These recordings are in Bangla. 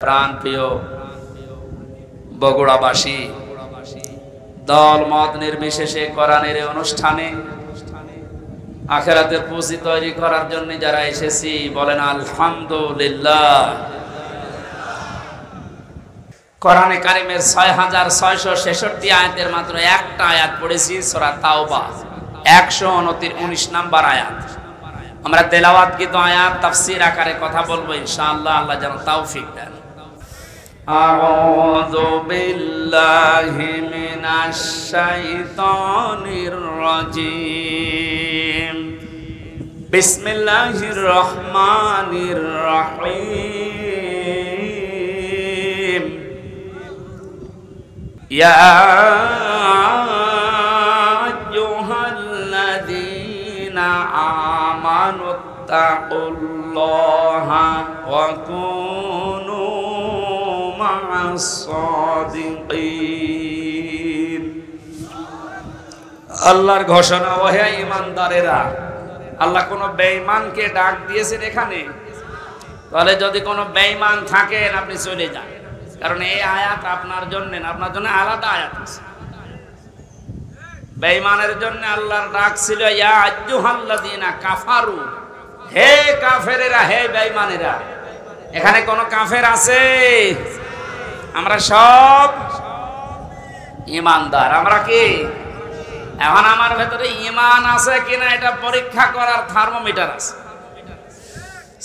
প্রাণপ্রিয় বগুড়াবাসী, দল মত নির্বিশেষে কোরআনের অনুষ্ঠানে আখিরাতের পুঁজি তৈরি করার জন্য যারা এসেছি বলেন আলহামদুলিল্লাহ। কোরআনে কারিমের ৬৬৬৬ আয়াতের মাত্র একটা আয়াত পড়েছি, সূরা তাওবা ১২৯ নাম্বার আয়াত। আমরা তেলাওয়াতকৃত আয়াত তাফসীর আকারে কথা বলবো ইনশাআল্লাহ। আল্লাহ যেন তৌফিক দেন। আউযু বিল্লাহি মিনাশ শাইতানির রাজীম। বিসমিল্লাহির রহমানির রহিম। ইয়া আইয়ুহাল্লাযীনা আমানুত্তাকুল্লাহা ওয়া কুনু মা'আস-সাদিকিন। আল্লাহর ঘোষণা, ওহে ঈমানদারেরা। আল্লাহ কোন বেঈমানকে ডাক দিয়েছেন এখানে? তাহলে যদি কোনো বেঈমান থাকেন আপনি চলে যান, কারণ এই আয়াত আপনার জন্য না, আপনার জন্য আলাদা আয়াত আছে। বেঈমানের জন্য আল্লাহর ডাক ছিল ইয়া আইয়ুহাল্লাযীনা কাফারু, হে কাফেরেরা, হে বেঈমানেরা। এখানে কোন কাফের আছে? আমরা সব ঈমানদার। আমরা কি এখন আমার ভেতরে ঈমান আছে কিনা এটা পরীক্ষা করার থার্মোমিটার আছে।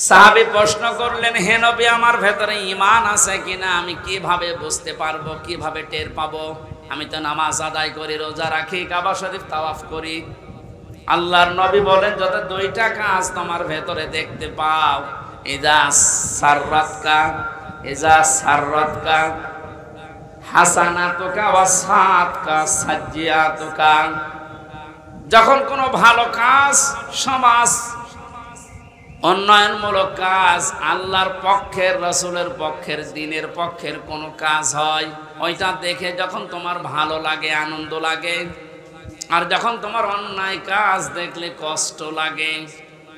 সাহাবী প্রশ্ন করলেন, হে নবী, আমার ভেতরে ঈমান আছে কিনা আমি কিভাবে বুঝতে পারবো, কিভাবে টের পাবো? আমি তো নামাজ আদায় করি, রোজা রাখি, কাবা শরীফ তাওয়াফ করি। আল্লাহর নবী বলেন, যত দুইটা কাজ তোমার ভেতরে দেখতে পাও, ইজা সাররাতকা হাসানাতুকা ওয়া সাআতকা সাজ্জিয়াতুকা। যখন কোনো ভালো কাজ, সমাজ উন্নয়নমূলক কাজ, আল্লাহর পক্ষের, রাসূলের পক্ষের, দ্বীনের পক্ষের কোনো কাজ হয়, ওইটা দেখে যখন তোমার ভালো লাগে, আনন্দ লাগে, আর যখন তোমার অন্যায় কাজ দেখলে কষ্ট লাগে,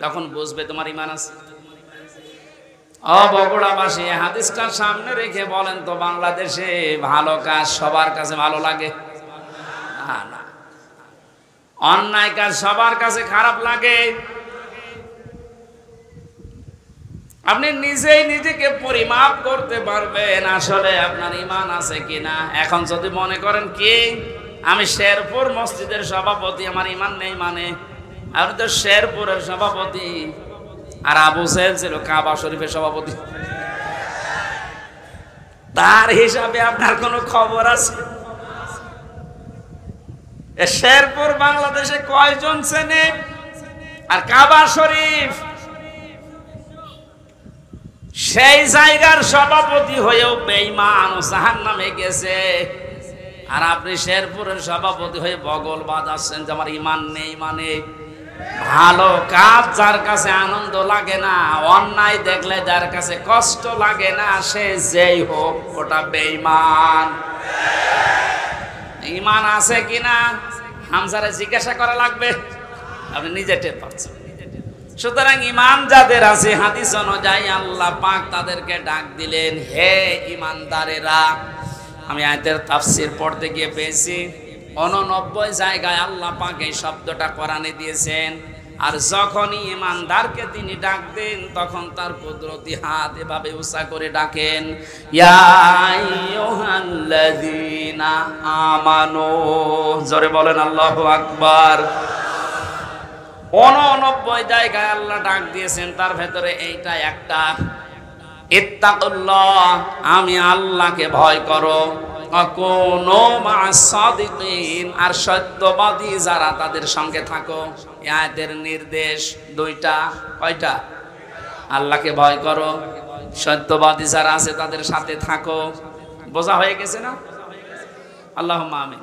তখন বুঝবে তোমার ঈমান আছে। বগুড়াবাসী, হাদিসটা সামনে রেখে বলেন তো, বাংলাদেশে ভালো কাজ সবার কাছে ভালো লাগে? না, অন্যায় কাজ সবার কাছে খারাপ লাগে। আপনি নিজেই নিজেকে পরিমাপ করতে পারবেন আসলে আপনার ঈমান আছে কিনা। এখন যদি মনে করেন কি আমি শেরপুর মসজিদের সভাপতি, আমার ঈমান নেই, মানে আপনি তো শেরপুরের সভাপতি, আর আবু সাহেব ছিল কাবা শরীফের সভাপতি, তার হিসাবে আপনার কোনো খবর আছে? শেরপুর বাংলাদেশে কয়জন চেনে? আর কাবা শরীফ সেই জায়গার সভাপতি হয়েও বেঈমান ও জাহান্নামে গেছে, আর আপনি শেরপুরের সভাপতি হয়ে বগল বাজাচ্ছেন যে আমার ঈমান নেই। মানে ভালো কাজ যার কাছে আনন্দ লাগে না, অন্যায় দেখলে যার কাছে কষ্ট লাগে না, সে যেই হোক ওটা বেঈমান। ঈমান আছে কিনা হামজারে জিজ্ঞাসা করা লাগবে, আপনি নিজে টের পাচ্ছেন। সুতরাং ঈমান যাদের আছে, হাদিস অনুযায়ী আল্লাহ পাক তাদেরকে ডাক দিলেন, হে ঈমানদারেরা। আমি আয়াতের তাফসীর পড়তে গিয়ে পেয়েছি 89 জায়গায় আল্লাহ পাক এই শব্দটা কোরআনে দিয়েছেন। আর যখনই ঈমানদারকে তিনি ডাক দেন, তখন তার কুদরতি হাত এভাবে উঁচা করে ডাকেন, ইয়া আইয়ুহাল্লাযীনা আমানু। জোরে বলেন আল্লাহু আকবার। 89 জায়গায় আল্লাহ ডাক দিয়েছেন, তার ভেতরে এইটা একটা, ইত্তাকুল্লাহ, আমি আল্লাহকে ভয় করো, কুনু মা'আস-সাদিকিন, আর সত্যবাদী যারা তাদের সঙ্গে থাকো। এই আয়াতের নির্দেশ দুইটা। কয়টা? আল্লাহকে ভয় করো, সত্যবাদী যারা আছে তাদের সাথে থাকো। বোঝা হয়ে গেছে না? আল্লাহুম্মা আমিন।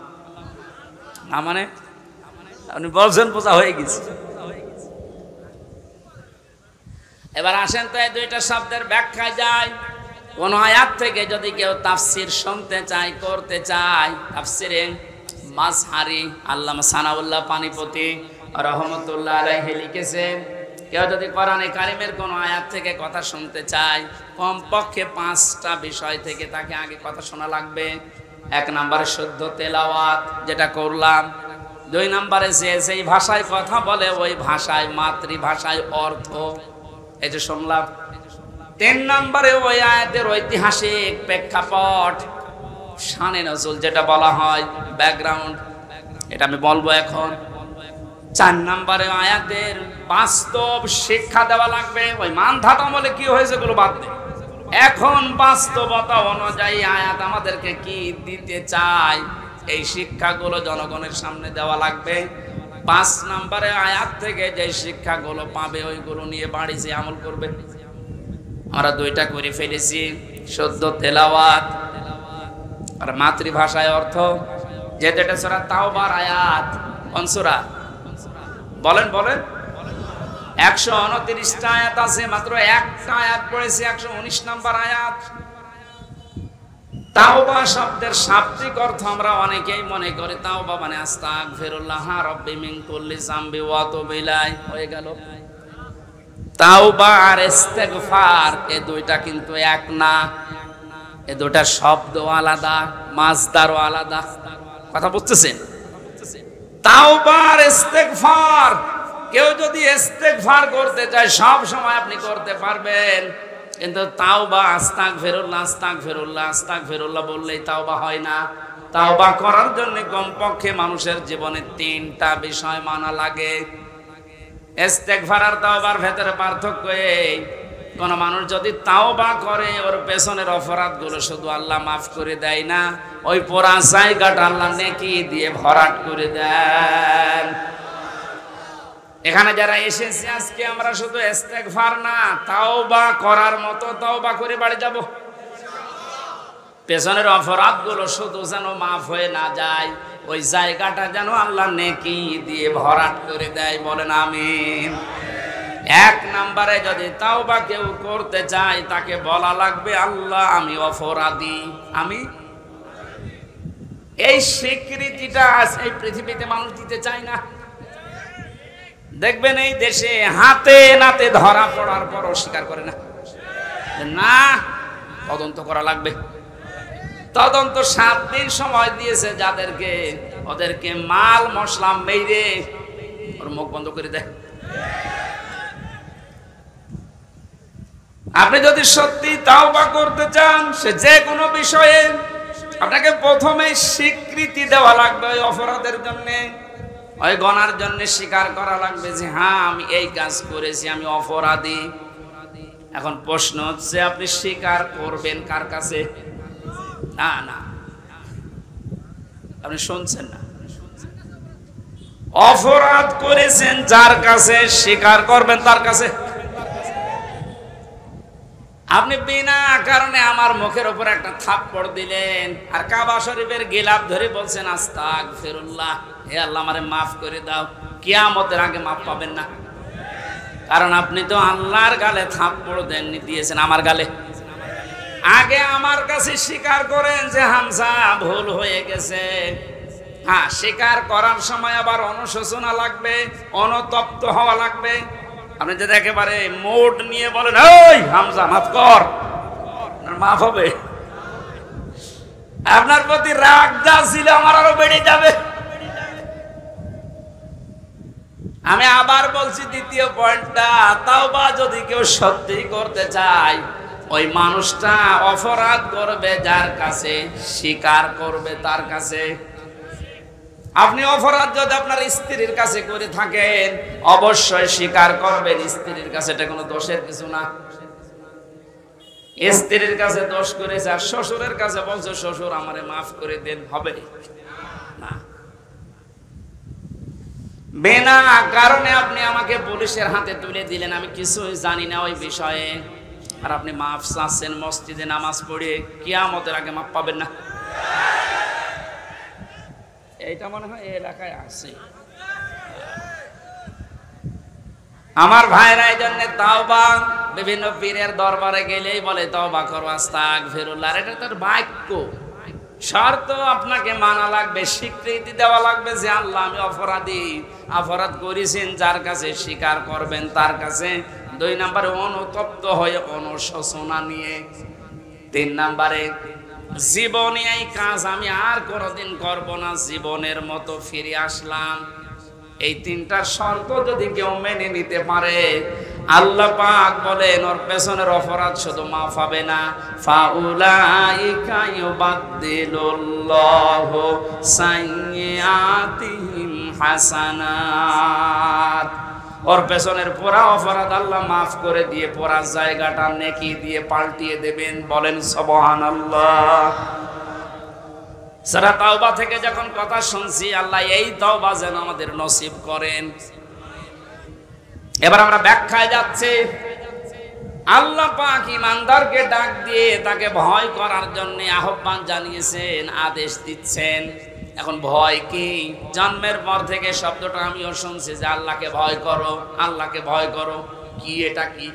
না মানে আপনি বলছেন বোঝা হয়ে গেছে। এবার আসেন তো এই দুইটা শব্দের ব্যাখ্যা যায়। কোন আয়াত থেকে যদি কেউ তাফসীর শুনতে চায়, করতে চায়, তাফসীরে মাজহারি আল্লামা সানাউল্লাহ পানিপতি রহমতুল্লাহ আলাইহি লিখেছেন, কেউ যদি কোরআনে কারিমের কোনো আয়াত থেকে কথা শুনতে চায়, কমপক্ষে 5টা বিষয় থেকে তাকে আগে কথা শোনা লাগবে। 1 নম্বরে শুদ্ধ তেলাওয়াত, যেটা করলাম। 2 নম্বরে যেই ভাষায় কথা বলে ওই ভাষায়, মাতৃভাষায় অর্থ, এই যে শুনলাম। 3 নম্বরে ওই আয়াতের ঐতিহাসিক প্রেক্ষাপট, শানে নজুল যেটা বলা হয়, ব্যাকগ্রাউন্ড, এটা আমি বলবো এখন। 4 নম্বরে আয়াতের বাস্তব শিক্ষা দেওয়া লাগবে। ওই মানধাতা বলে কি হয়েছে এগুলো বাদ দে, এখন বাস্তবতা অনুযায়ী আয়াত আমাদেরকে কি দিতে চায় এই শিক্ষাগুলো জনগণের সামনে দেওয়া লাগবে। 5 নম্বরে আয়াত থেকে যে শিক্ষাগুলো পাবে ওইগুলো নিয়ে বাড়ি যে আমল করবে। আমরা 2টা করে ফেলেছি, শুদ্ধ তেলাওয়াত আর মাতৃভাষায় অর্থ। যেহেতু এটা সূরা তাওবার আয়াত, কোন সূরা বলেন বলেন? 129টা আয়াত আছে, মাত্র একটা আয়াত পড়েছি, 119 নম্বর আয়াত। তাওবা শব্দের শাব্দিক অর্থ আমরা অনেকেই মনে করি তাওবা মানে আস্তাগফিরুল্লাহ রাব্বি মিন কুল্লি যামবি ওয়া আতুবু ইলাইহি, হয়ে গেল। তাওবা আর ইস্তেগফার এই 2টা কিন্তু এক না, এই 2টা শব্দ আলাদা, মাজদারও আলাদা। কথা বুঝতেছেন? তাওবা আর ইস্তেগফার, কেউ যদি ইস্তেগফার করতে চায় সব সময় আপনি করতে পারবেন, কিন্তু তাওবা আস্তাগফিরুল্লাহ আস্তাগফিরুল্লাহ আস্তাগফিরুল্লাহ বললেই তাওবা হয় না। তাওবা করার জন্য কমপক্ষে মানুষের জীবনে 3টা বিষয় মানা লাগে। ইস্তেগফার আর তাওবার ভেতরে পার্থক্য এই, কোন মানুষ যদি তাওবা করে ওর পেছনের অপরাধগুলো শুধু আল্লাহ মাফ করে দেয় না, ওই পোড়া জায়গাটা আল্লাহ নেকি দিয়ে ভরাট করে দেন। এখানে যারা এসেছি আজকে আমরা শুধু ইস্তেগফার না, তাওবা করার মতো তাওবা করে বাড়ি যাব। পেছনের অপরাধগুলো শুধু যেন মাফ হয়ে না যায়, ওই জায়গাটা যেন আল্লাহ নেকি দিয়ে ভরাট করে দেয়। বলেন আমিন। 1 নম্বরে যদি তাওবা কেউ করতে চায় তাকে বলা লাগবে আল্লাহ আমি অপরাধী, আমি। এই স্বীকৃতিটা এই পৃথিবীতে মানুষ দিতে চায় না। দেখবেন এই দেশে হাতে নাতে ধরা পড়ার পর স্বীকার করে না, না তদন্ত করা লাগবে। তদন্ত 7 দিন সময় দিয়েছে যাদেরকে, ওদেরকে মাল মশলা মেরে ওর মুখ বন্ধ করে দেয়। আপনি যদি সত্যি তাওবা করতে চান সে যে কোনো বিষয়ে, আপনাকে প্রথমে স্বীকৃতি দেওয়া লাগবে ওই অপরাধের জন্য, ওই গুনার জন্য স্বীকার করা লাগবে যে হ্যাঁ আমি এই কাজ করেছি, আমি অপরাধী। এখন প্রশ্ন হচ্ছে আপনি স্বীকার করবেন কার কাছে? না না, আপনি শুনছেন না। অপরাধ করেছেন যার কাছে, স্বীকার করবেন তার কাছে। আপনি বিনা কারণে আমার মুখের উপর একটা থাপ্পড় দিলেন আর কাবা শরীফের গিলাফ ধরে বলছেন আস্তাগফিরুল্লাহ, হে আল্লাহ আমারে মাফ করে দাও, কিয়ামতের আগে মাফ পাবেন না। কারণ আপনি তো আল্লাহর গালে থাপ্পড় দেননি, দিয়েছেন আমার গালে। আগে আমার কাছে স্বীকার করেন যে হামজা ভুল হয়ে গেছে। হ্যাঁ, স্বীকার করার সময় আবার অনুশোচনা লাগবে, অনুতপ্ত হওয়া লাগবে। আপনি যদি একেবারে মোড নিয়ে বলেন এই হামজা মাফ কর, মাফ হবে? আপনার প্রতি রাগ যা ছিল আমার আরো বেড়ে যাবে। আমি আবার বলছি দ্বিতীয় পয়েন্টটা, তাওবা যদি কেউ সত্যি করতে চায় ওই মানুষটা অপরাধ করবে যার কাছে, স্বীকার করবে তার কাছে। আপনি অপরাধ যদি আপনার স্ত্রীর কাছে করে থাকেন অবশ্যই স্বীকার করবেন স্ত্রীর কাছে, এটা কোনো দোষের কিছু না। স্ত্রীর কাছে দোষ করেছে আর শ্বশুরের কাছে বলছে শ্বশুর আমারে মাফ করে দেন, হবে না। বিনা কারণে আপনি আমাকে পুলিশের হাতে তুলে দিলেন, আমি কিছুই জানি না ওই বিষয়ে, আর আপনি মাফ চাচ্ছেন মসজিদে নামাজ পড়ে, কিয়ামতের আগে মাফ পাবেন না। এইটা মনে হয় এই এলাকায় আছে। আমার ভাইরা এই জন্য তাওবা, বিভিন্ন পীরের দরবারে গেলেই বলে তাওবা করো আস্তাগফিরুল্লাহ, এটা তার বাক্য, শর্ত আপনাকে মানা লাগবে, স্বীকৃতি দেওয়া লাগবে যে আল্লাহ আমি অপরাধী, অপরাধ করেছেন, যার কাছে স্বীকার করবেন তার কাছে। 2 নম্বরে অনুতপ্ত হয়ে অনুশোচনা নিয়ে। 3 নম্বরে জীবনে এই কাজ আমি আর কোনোদিন করব না, জীবনের মতো ফিরে আসলাম। এই 3টা শর্ত যদি কেউ মেনে নিতে পারে, আল্লাহ পাক বলেন ওর পেছনের অপরাধ শুধু মাফ হবে না, ফাউলাইকা ইউবাদদিলুল্লাহু সাইয়্যাতিহিম হাসানাত। ওর পেছনের পুরা অপরাধ আল্লাহ মাফ করে দিয়ে পুরা জায়গাটা নেকি দিয়ে পাল্টিয়ে দেবেন। বলেন সুবহানাল্লাহ। সূরা তাওবা থেকে যখন কথা শুনছি, আল্লাহ এই তাওবা যেন আমাদের নসিব করেন। এবার আমরা ব্যাখ্যায় যাচ্ছি। আল্লাহ পাক ঈমানদারকে ডাক দিয়ে তাকে ভয় করার জন্য আহ্বান জানিয়েছেন, আদেশ দিচ্ছেন। এখন ভয় কি? জন্মের পর থেকে শব্দটা আমিও শুনছি যে আল্লাহকে ভয় করো, আল্লাহকে ভয় করো। কি এটা? কি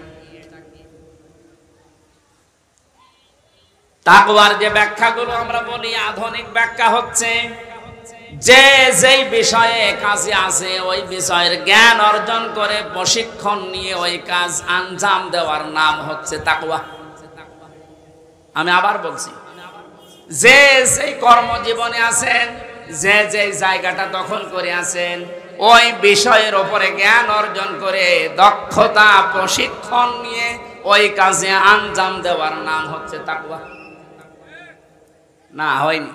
তাকওয়ার যে ব্যাখ্যাগুলো আমরা বলি, আধুনিক ব্যাখ্যা হচ্ছে যে যেই বিষয়ে কাজে আছে ওই বিষয়ের জ্ঞান অর্জন করে প্রশিক্ষণ নিয়ে ওই কাজ আঞ্জাম দেওয়ার নাম হচ্ছে তাকওয়া। আমি আবার বলছি, যে যেই কর্মজীবনে আছেন, যে যে জায়গাটা দখল করে আছেন, ওই বিষয়ের উপরে জ্ঞান অর্জন করে দক্ষতা প্রশিক্ষণ নিয়ে ওই কাজে আঞ্জাম দেওয়ার নাম হচ্ছে তাকওয়া। না হয়নি?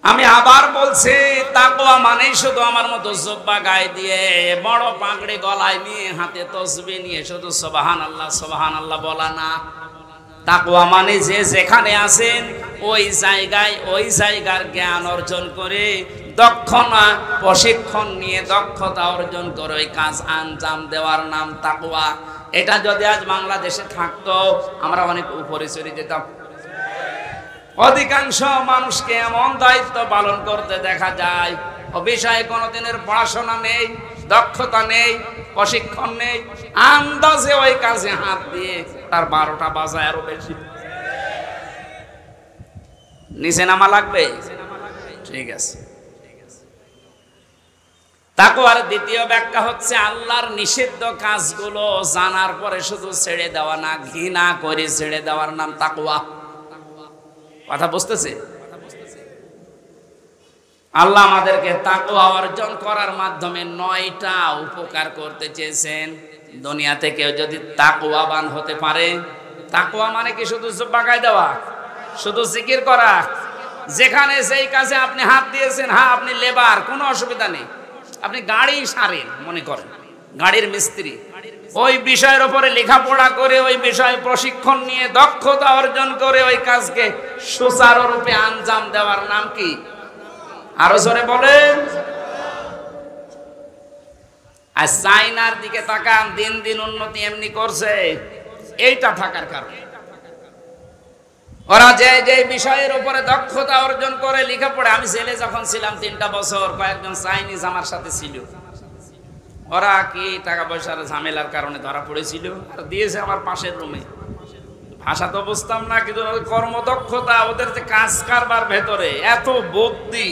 আমি আবার বলছি, তাকওয়া মানে শুধু আমার মতো জুব্বা গায়ে দিয়ে বড় পাগড়ি গলায় নিয়ে হাতে তসবিহ নিয়ে শুধু সুবহানাল্লাহ সুবহানাল্লাহ বলা না। তাকওয়া মানে যে যেখানে আছেন ওই জায়গায় ওই জায়গার জ্ঞান অর্জন করে দক্ষতা প্রশিক্ষণ নিয়ে দক্ষতা অর্জন করে ওই কাজ আঞ্জাম দেওয়ার নাম তাকওয়া। এটা যদি আজ বাংলাদেশে থাকতো আমরা অনেক উপরে চলে যেতাম। অধিকাংশ মানুষকে এমন দায়িত্ব পালন করতে দেখা যায় ও বিষয়ে কোনোদিনের পড়াশোনা নেই, দক্ষতা নেই, প্রশিক্ষণ নেই, আন্দাজে ওই কাজে হাত দিয়ে তার 12টা বাজায় আরো বেশি। নিচে নামা লাগবে? ঠিক আছে। তাকওয়ার দ্বিতীয় ব্যাখ্যা হচ্ছে আল্লাহর নিষিদ্ধ কাজগুলো জানার পরে শুধু ছেড়ে দেওয়া না, ঘৃণা করে ছেড়ে দেওয়ার নাম তাকওয়া। কথা বুঝতেছে? আল্লাহ আমাদেরকে তাকওয়া অর্জন করার মাধ্যমে 9টা উপকার করতে চেয়েছেন। দুনিয়াতে কেউ যদি তাকওয়াবান হতে পারে, তাকওয়া মানে কি শুধু বাগায় দেওয়া, শুধু জিকির করা? যেখানে যেই কাজে আপনি হাত দিয়েছেন, হ্যাঁ আপনি লেবার, কোনো অসুবিধা নেই, আপনি গাড়ি সারেন মনে করেন, গাড়ির মিস্ত্রি, ওই বিষয়ের উপরে লেখাপড়া করে ওই বিষয়ে প্রশিক্ষণ নিয়ে দক্ষতা অর্জন করে ওই কাজকে সুচারুরূপে আঞ্জাম দেওয়ার নাম কি? আরো জোরে বলেন। আর চাইনার দিকে তাকান, দিন দিন উন্নতি এমনি করছে, এইটা থাকার কারণে। ওরা যে যে বিষয়ের উপরে দক্ষতা অর্জন করে লেখাপড়া, আমি জেলে যখন ছিলাম 3টা বছর, কয়েকজন চাইনিজ আমার সাথে ছিল। ওরা কি টাকা পয়সার ঝামেলার কারণে ধরা পড়েছিল আর দিয়েছে আমার পাশের রুমে। ভাষা তো বুঝতাম না, কিন্তু কর্মদক্ষতা, ওদের যে কাজ কারবার ভেতরে এত বুদ্ধি,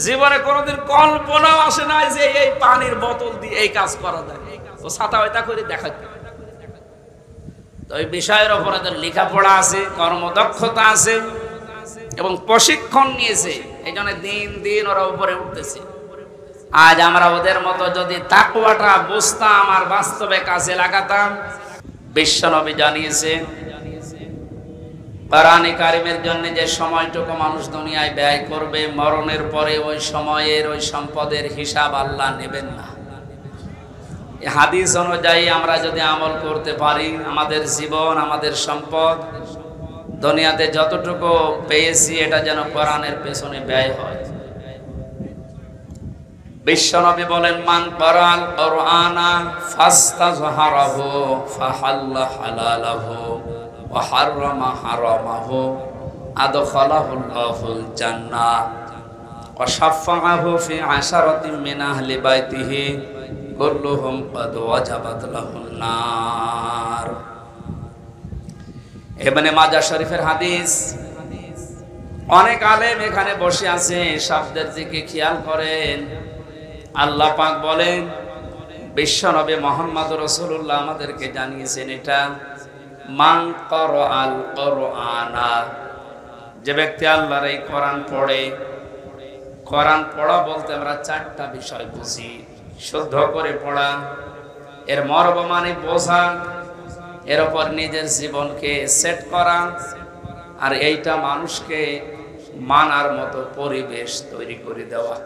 জীবনে কোনোদিন কল্পনাও আসে না যে এই পানির বোতল দিয়ে এই কাজ করা যায়। ও ছাতা ওইটা করে দেখাচ্ছে। তো এই বিষয়ের উপর ওদের লেখাপড়া আছে, কর্মদক্ষতা আছে এবং প্রশিক্ষণ নিয়েছে, এই জন্য দিন দিন ওরা উপরে উঠতেছে। আজ আমরা ওদের মতো যদি তাকওয়াটা বুঝতাম আর বাস্তবে কাজে লাগাতাম, বিশ্বনবী জানিয়েছে কোরআনে কারিমের জন্য যে সময়টুকু মানুষ দুনিয়ায় ব্যয় করবে, মরণের পরে ওই সময়ের ওই সম্পদের হিসাব আল্লাহ নেবেন না। এই হাদিস অনুযায়ী আমরা যদি আমল করতে পারি, আমাদের জীবন, আমাদের সম্পদ, দুনিয়াতে যতটুকু পেয়েছি এটা যেন কোরআনের পেছনে ব্যয় হয়। বিশ্বনবী বলেন, মান ক্বারাআল কুরআনা ফাস্তাযহারাহু ফাহাল্লা হালালাহু ওয়া হাররামা হারামাহু আদখালাহুল্লাহুল জান্নাহ ওয়া শাফাআহু ফি আশারাতিন মিন আহলি বাইতিহি কুল্লুহুম ক্বাদ ওয়াজাবাত লাহুন নার। ইবনে মাজাহ শরীফের হাদিস, অনেক আলেম এখানে বসে আছে, শব্দের দিকে খেয়াল করেন। আল্লাহ পাক বলেন, বিশ্বনবী মুহাম্মদ রাসূলুল্লাহ আমাদেরকে জানিয়েছেন এটা, মান ক্বারাআল কুরআনা, যে ব্যক্তি আল্লাহর এই কোরআন পড়ে। কোরআন পড়া বলতে আমরা চারটা বিষয় বুঝি। শুদ্ধ করে পড়া, এর মর্ম মানে বোঝা, এর উপর নিজের জীবনকে সেট করা, আর এইটা মানুষকে মানার মতো পরিবেশ তৈরি করে দেওয়া।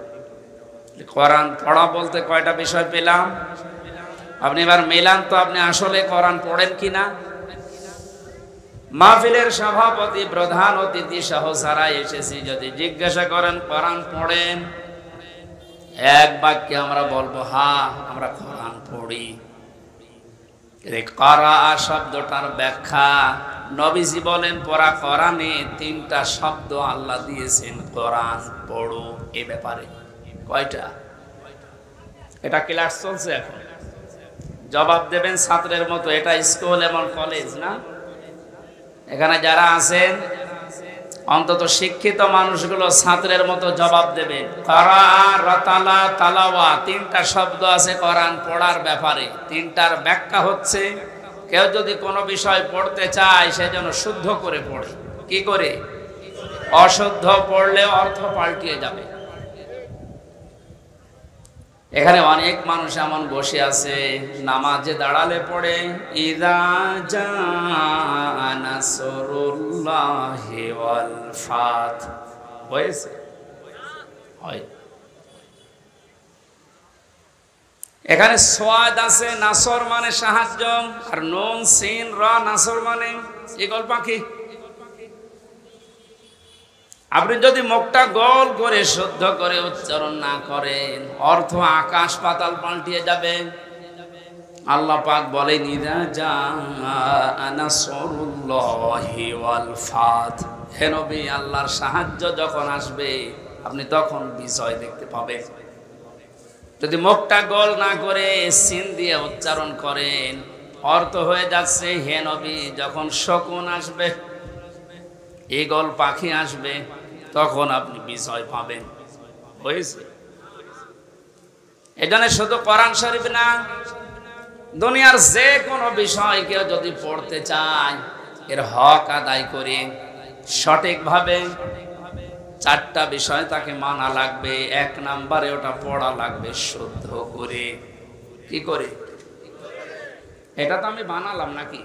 কোরআন পড়া বলতে কয়টা বিষয় পেলাম? আপনি এবার মেলান তো, আপনি আসলে কোরআন পড়েন কিনা। মাহফিলের সভাপতি, প্রধান অতিথি সহ যারা এসেছি, যদি জিজ্ঞাসা করেন কোরআন পড়েন, এক বাক্যে আমরা বলবো হ্যাঁ আমরা কোরআন পড়ি। করা শব্দটার ব্যাখ্যা, নবীজি বলেন পড়া কোরআনে তিনটা শব্দ আল্লাহ দিয়েছেন, কোরআন পড়ো। এ ব্যাপারে কয়টা? এটা ক্লাস চলছে এখন, জবাব দেবেন ছাত্রের মতো। এটা স্কুল এবং কলেজ না। এখানে যারা আছেন অন্তত শিক্ষিত মানুষগুলো ছাত্রের মতো জবাব দেবেন। করা, রাতালা, তালাওয়া, তিনটা শব্দ আছে কোরআন পড়ার ব্যাপারে। তিনটার ব্যাখ্যা হচ্ছে, কেউ যদি কোনো বিষয় পড়তে চায় সে যেন শুদ্ধ করে পড়ে। কি করে? অশুদ্ধ পড়লে অর্থ পাল্টিয়ে যাবে। এখানে অনেক মানুষ এমন বসে আছে, নামাজে দাঁড়ালে পড়ে ইযা জাআ নাসরুল্লাহি ওয়াল ফাত, হয়েছে হয়। এখানে সোয়াদ আছে, নাসর মানে সাহায্য, আর নুন সিন র নাসর মানে ঈগল পাখি। আপনি যদি মুখটা গোল করে শুদ্ধ করে উচ্চারণ না করেন, অর্থ আকাশ পাতাল পাল্টিয়ে যাবে। আল্লাহ পাক বলেন ইযা জাআ নাসরুল্লাহি ওয়াল ফাত, হে নবী আল্লাহর সাহায্য যখন আসবে আপনি তখন বিজয় দেখতে পাবেন। যদি মুখটা গোল না করে সিন দিয়ে উচ্চারণ করেন, অর্থ হয়ে যাচ্ছে হে নবী যখন শকুন আসবে, ঈগল পাখি আসবে, তখন আপনি বিজয় পাবেন। হয়েছে? এজন্য শুধু কোরআন শরীফ না, দুনিয়ার যে কোনো বিষয় কেউ যদি পড়তে চায়, এর হক আদায় করে সঠিকভাবে চারটা বিষয় তাকে মানা লাগবে। এক নম্বরে ওটা পড়া লাগবে শুদ্ধ করে। কি করে? এটা তো আমি বানালাম নাকি?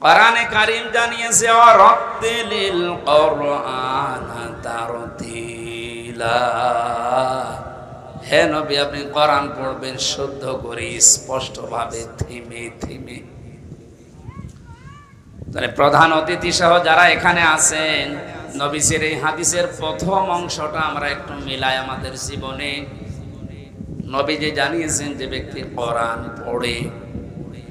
কোরআনে কারীম জানিয়েছে ওয়ারাত্তিলিল কুরআনা তারতিলা, হে নবী আপনি কোরআন পড়বেন শুদ্ধ করে, স্পষ্টভাবে, থেমে থেমে। তাহলে প্রধান অতিথি সহ যারা এখানে আছেন, নবীজির এই হাদিসের প্রথম অংশটা আমরা একটু মিলাই আমাদের জীবনে। নবীজি জানিয়েছেন যে ব্যক্তি কোরআন পড়ে,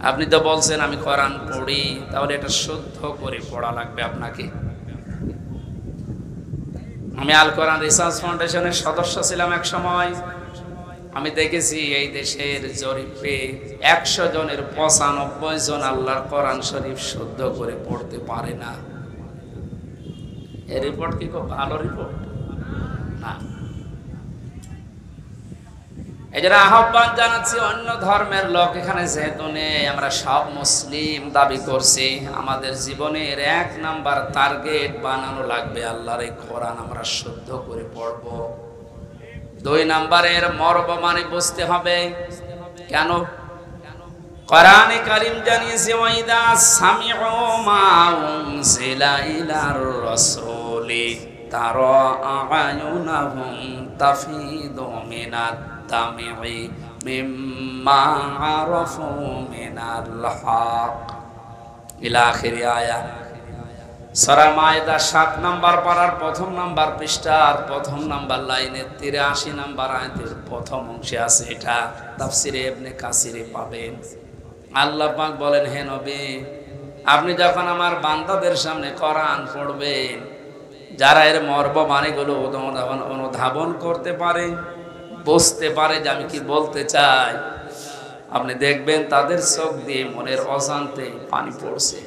আপনি তো বলছেন আমি কোরআন পড়ি, তাহলে এটা শুদ্ধ করে পড়া লাগবে আপনাকে। আমি আল কোরআন রিসার্চ ফাউন্ডেশনের সদস্য ছিলাম এক সময়। আমি দেখেছি এই দেশের জরিপে 100 জনের 95 জন আল্লাহর কোরআন শরীফ শুদ্ধ করে পড়তে পারে না। এই রিপোর্ট কি খুব ভালো রিপোর্ট না? এই জন্য আহ্বান জানাচ্ছি অন্য ধর্মের লোক এখানে যেহেতু নেই, আমরা সব মুসলিম দাবি করছি, আমাদের জীবনের 1 নাম্বার টার্গেট বানানো লাগবে আল্লাহর এই কোরআন আমরা শুদ্ধ করে পড়ব। 2 নাম্বারের মর্ম মানে বুঝতে হবে। কেন? কোরআনে কারীম জানিয়েছে ওয়াইদা সামিউ মা উনজিলা ইলার রাসূলি তারা আ'য়ুনাহুম তাফিদু মিনাদ দামি মিম্মা আরাফু মিনাল হক ইলা আখিরি আয়াত। সূরা মায়েদা 7 নাম্বার পারার 1ম নাম্বার পৃষ্ঠার 1ম নাম্বার লাইনের 83 নাম্বার আয়াতের প্রথম অংশে আছে। এটা তাফসিরে ইবনে কাসিরে পাবেন। আল্লাহ পাক বলেন হে নবী আপনি যখন আমার বান্দাদের সামনে কোরআন পড়বেন, যারা এর মর্ম মানেগুলো অনুধাবন করতে পারে, বুঝতে পারে যে আমি কি বলতে চাই, আপনি দেখবেন তাদের চোখ দিয়ে মনের অজান্তে পানি পড়ছে।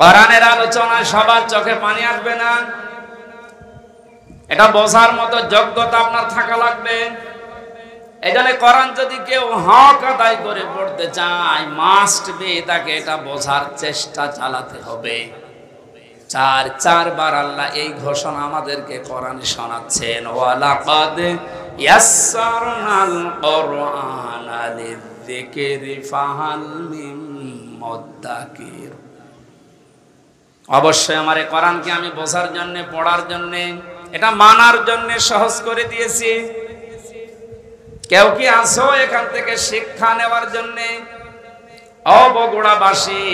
কোরআনের আলোচনায় সবার চোখে পানি আসবে না, এটা বোঝার মতো যোগ্যতা আপনার থাকা লাগবে। এই জন্য কোরআন যদি কেউ হক আদায় করে পড়তে চায়, মাস্ট বি তাকে এটা বোঝার চেষ্টা চালাতে হবে। চারবার আল্লাহ এই ঘোষণা আমাদেরকে কোরআনে শোনাচ্ছেন, ওয়ালাকাদ ইয়াসসারনাল কুরআনা লিযিকরি ফাহাল মিন মুদ্দাকির। অবশ্যই আমার এই কোরআনকে আমি বোঝার জন্য, পড়ার জন্য, এটা মানার জন্য সহজ করে দিয়েছি। কেউ কি আসো এখান থেকে শিক্ষা নেওয়ার জন্য? ও বগুড়াবাসী,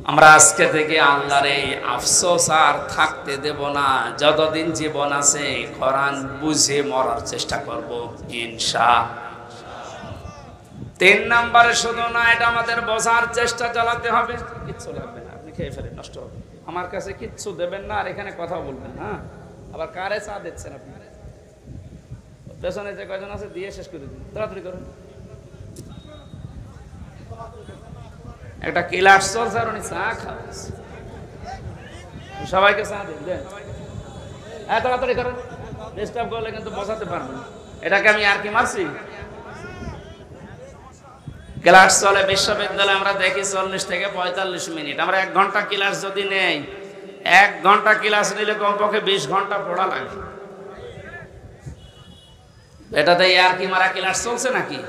আমরা আজকে থেকে আল্লাহর এই আফসোস আর থাকতে দেব না। যতদিন জীবন আছে কোরআন বুঝে মরার চেষ্টা করব ইনশাআল্লাহ। 3 নম্বরে শুধু না, এটা আমাদের বোঝার চেষ্টা চালাতে হবে। কিচ্ছু লাগবে না, আপনি খেয়ে ফেলেন, নষ্ট হবে। আমার কাছে কিচ্ছু দেবেন না, আর এখানে কথা বলবেন। হ্যাঁ, আবার কারে চা দিচ্ছেন আপনি? পেছনে যে কয়জন আছে দিয়ে শেষ করে দিন, তাড়াতাড়ি করুন। একটা ক্লাস চলছে আর উনি চা খাওয়াচ্ছে, সবাইকে চা দিন, দেন। হ্যাঁ, তাড়াতাড়ি করেন, ডিস্টার্ব করলে কিন্তু বসাতে পারবেন। এটাকে আমি আর কি মারছি? ক্লাস চলে বিশ্ববিদ্যালয়ে, আমরা দেখি 40 থেকে 45 মিনিট। আমরা 1 ঘন্টা ক্লাস যদি নেই, 1 ঘন্টা ক্লাস নিলে কমপক্ষে 20 ঘন্টা পড়া লাগে। এটাতে আর কি মারা ক্লাস চলছে নাকি?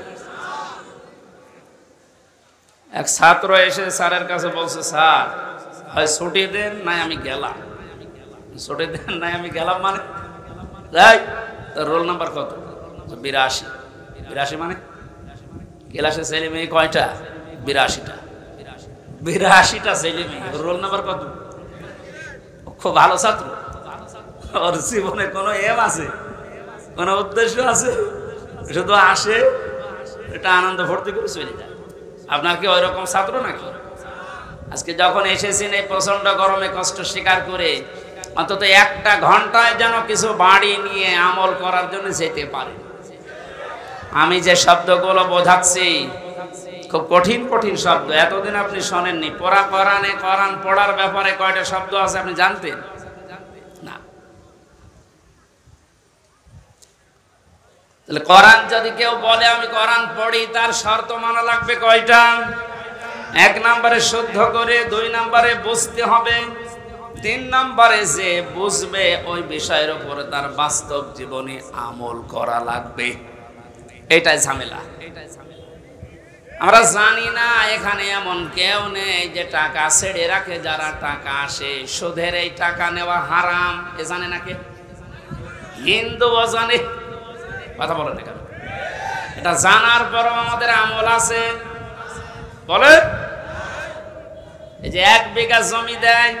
এক ছাত্র এসে স্যারের কাছে বলছে, স্যার হয় ছুটি দেন নাই আমি গেলাম। ছুটি দেন নাই আমি গেলাম মানে? যাই, তোর রোল নাম্বার কত? 82। 82 মানে ক্লাসে ছেলে মেয়ে কয়টা? 82টা। 82টা ছেলে মেয়ে, রোল নাম্বার কত? খুব ভালো ছাত্র, ওর জীবনে কোনো এম আছে, কোনো উদ্দেশ্য আছে? শুধু আসে, এটা আনন্দ ভর্তি করে চলে যায়। আপনার কি ওই রকম ছাত্র নাকি? আজকে যখন এসেছেন এই প্রচন্ড গরমে কষ্ট স্বীকার করে, অন্তত 1টা ঘন্টায় যেন কিছু বাড়ি নিয়ে আমল করার জন্য যেতে পারে। আমি যে শব্দগুলো বোঝাচ্ছি খুব কঠিন কঠিন শব্দ, এতদিন আপনি শোনেননি। কোরআনে কোরআন পড়ার ব্যাপারে কয়টা শব্দ আছে আপনি জানতেন না? তাহলে কোরআন যদি কেউ বলে আমি কোরআন পড়ি, তার শর্ত মানা লাগবে কয়টা? 1 নম্বরে শুদ্ধ করে, 2 নম্বরে বুঝতে হবে, 3 নম্বরে যে বুঝবে ওই বিষয়ের উপরে তার বাস্তব জীবনে আমল করা লাগবে। এটাই ঝামেলা। আমরা জানি না এখানে এমন কেউ নেই যে টাকা ছেড়ে রাখে। যারা টাকা আসে, সুদের এই টাকা নেওয়া হারাম, এ জানে না কে? হিন্দুও জানে, কথা বলেন না কেন? এটা জানার পরও আমাদের আমল আছে। বলে এই যে 1 বিঘা জমি দেয়,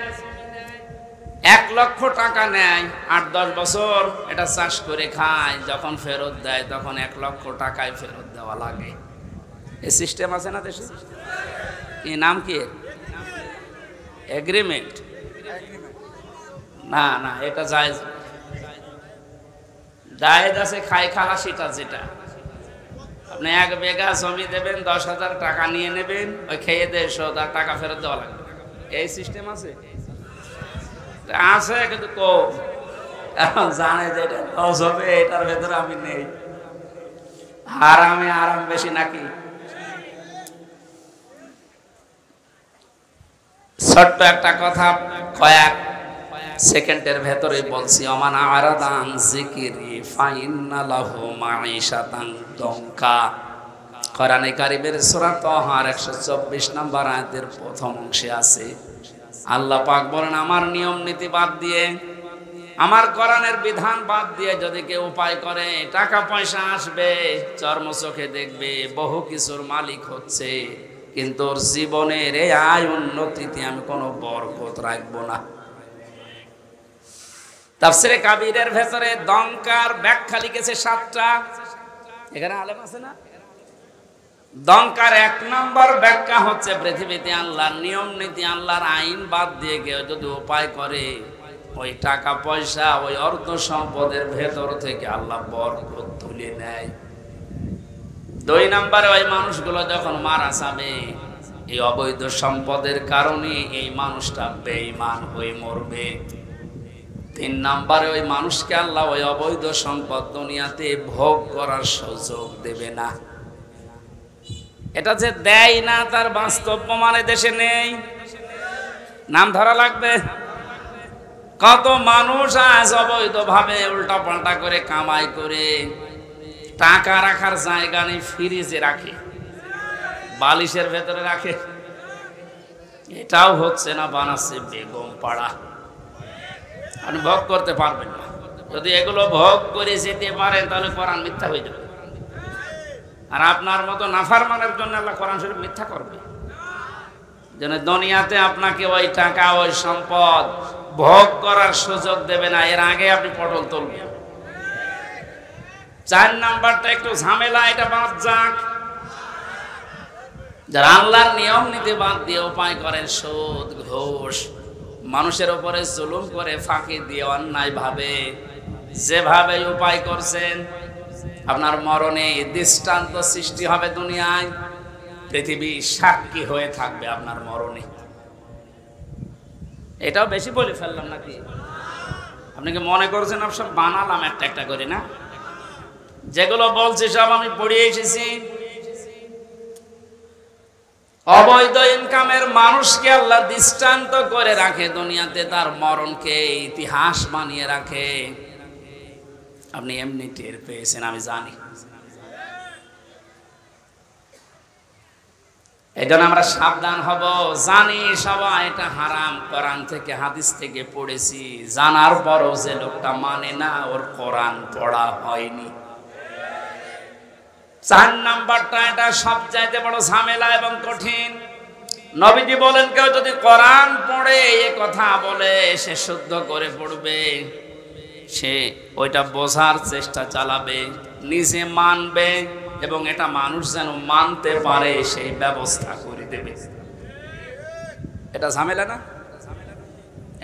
1 লক্ষ টাকা নেয়, 8-10 বছর এটা চাষ করে খায়, যখন ফেরত দেয় তখন 1 লক্ষ টাকায় ফেরত দেওয়া লাগে। এই সিস্টেম আছে না দেশে? কি নাম কি? এগ্রিমেন্ট? না না, এটা জায়েজ। জায়েজ আছে খাই খালাসিটা, যেটা আপনি 1 বিঘা জমি দেবেন, 10,000 টাকা নিয়ে নেবেন, ওই খেয়ে দিয়ে শোধ, আর টাকা ফেরত দেওয়া লাগবে। এই সিস্টেম আছে? আছে, কিন্তু এখন জানে যে এটা লস হবে, এটার ভেতরে আমি নেই। আরাম বেশি নাকি? ছোট্ট একটা কথা কয়েক সেকেন্ডের ভেতরে বলছি। ওমান আরাদা আন যিকরি ফাইন্না লাহু মাঈশাতান দঙ্কা। কোরআনে কারীমের সূরা তাহার 124 নম্বর আয়াতের প্রথম অংশে আছে, আল্লাহ পাক বলেন, আমার নিয়ম নীতি বাদ দিয়ে, আমার কোরআনের বিধান বাদ দিয়ে যদি কেউ উপায় করে, টাকা পয়সা আসবে, চর্ম চোখে দেখবে, বহু কিছুর মালিক হচ্ছে, কিন্তু ওর জীবনের এই আয় উন্নতিতে আমি কোনো বরকত রাখবো না। তাফসীরে কাবীরের ভেতরে দঙ্কার ব্যাখ্যা লিখেছে 7টা। এখানে আলেম আছে না? দঙ্কার 1 নম্বর ব্যাখ্যা হচ্ছে, পৃথিবীতে আল্লাহর নিয়ম নীতি, আল্লাহর আইন বাদ দিয়ে কেউ যদি উপায় করে, ওই টাকা পয়সা, ওই অর্থ সম্পদের ভেতর থেকে আল্লাহ বরকত তুলে নেয়। 2 নম্বরে ওই মানুষগুলো যখন মারা যাবে, এই অবৈধ সম্পদের কারণে এই মানুষটা বেঈমান হয়ে মরবে। 3 নম্বরে ওই মানুষকে আল্লাহ ওই অবৈধ সম্পদ দুনিয়াতে ভোগ করার সুযোগ দেবে না। এটা যে দেয় না তার বাস্তব প্রমাণে দেশে নেই, নাম ধরা লাগবে। কত মানুষ আজ অবৈধভাবে উল্টা পাল্টা করে কামাই করে টাকা রাখার জায়গা নেই, ফ্রিজে রাখে, বালিশের ভেতরে রাখে। এটাও হচ্ছে না, বানাচ্ছে বেগম পাড়া। আপনি ভোগ করতে পারবেন না। যদি এগুলো ভোগ করে যেতে পারেন তাহলে কোরআন মিথ্যা হয়ে যাবে। আর আপনার মতো নাফরমানের জন্য আল্লাহ কোরআন শরীফ মিথ্যা করবে। যেন দুনিয়াতে আপনাকে ওই টাকা ওই সম্পদ ভোগ করার সুযোগ দেবে না, এর আগে আপনি পটল তুলবেন। 4 নাম্বারটা একটু ঝামেলা, এটা বাদ যাক। যারা আল্লাহর নিয়ম নীতি বাদ দিয়ে উপায় করেন সুদ ঘুষ, মানুষের উপরে জুলুম করে ফাঁকি দিয়ে অন্যায় ভাবে যেভাবে উপায় করছেন, আপনার মরণে দৃষ্টান্ত সৃষ্টি হবে দুনিয়ায়। পৃথিবী সাক্ষী হয়ে থাকবে আপনার মরণে। এটাও বেশি বলে ফেললাম নাকি? আপনি কি মনে করছেন সব বানালাম একটা একটা করে? না, যেগুলো বলছি সব আমি পড়িয়ে এসেছি। অবৈধ ইনকামের মানুষকে আল্লাহ দৃষ্টান্ত করে রাখে দুনিয়াতে, তার মরণকে ইতিহাস বানিয়ে রাখে। আপনি এমনি টের পেয়েছেন, আমি জানি। এই জন্য আমরা সাবধান হব। জানি সবাই এটা হারাম, কোরআন থেকে হাদিস থেকে পড়েছি, জানার পরও যে লোকটা মানে না, ওর কোরআন পড়া হয়নি। 4 নাম্বারটা, এটা সবচাইতে বড় ঝামেলা এবং কঠিন। নবীজি বলেন কেউ যদি কোরআন পড়ে এই কথা বলে সে শুদ্ধ করে পড়বে, সে ওইটা বোঝার চেষ্টা চালাবে, নিজে মানবে এবং এটা মানুষ যেন মানতে পারে সেই ব্যবস্থা করে দেবে। এটা ঝামেলা না?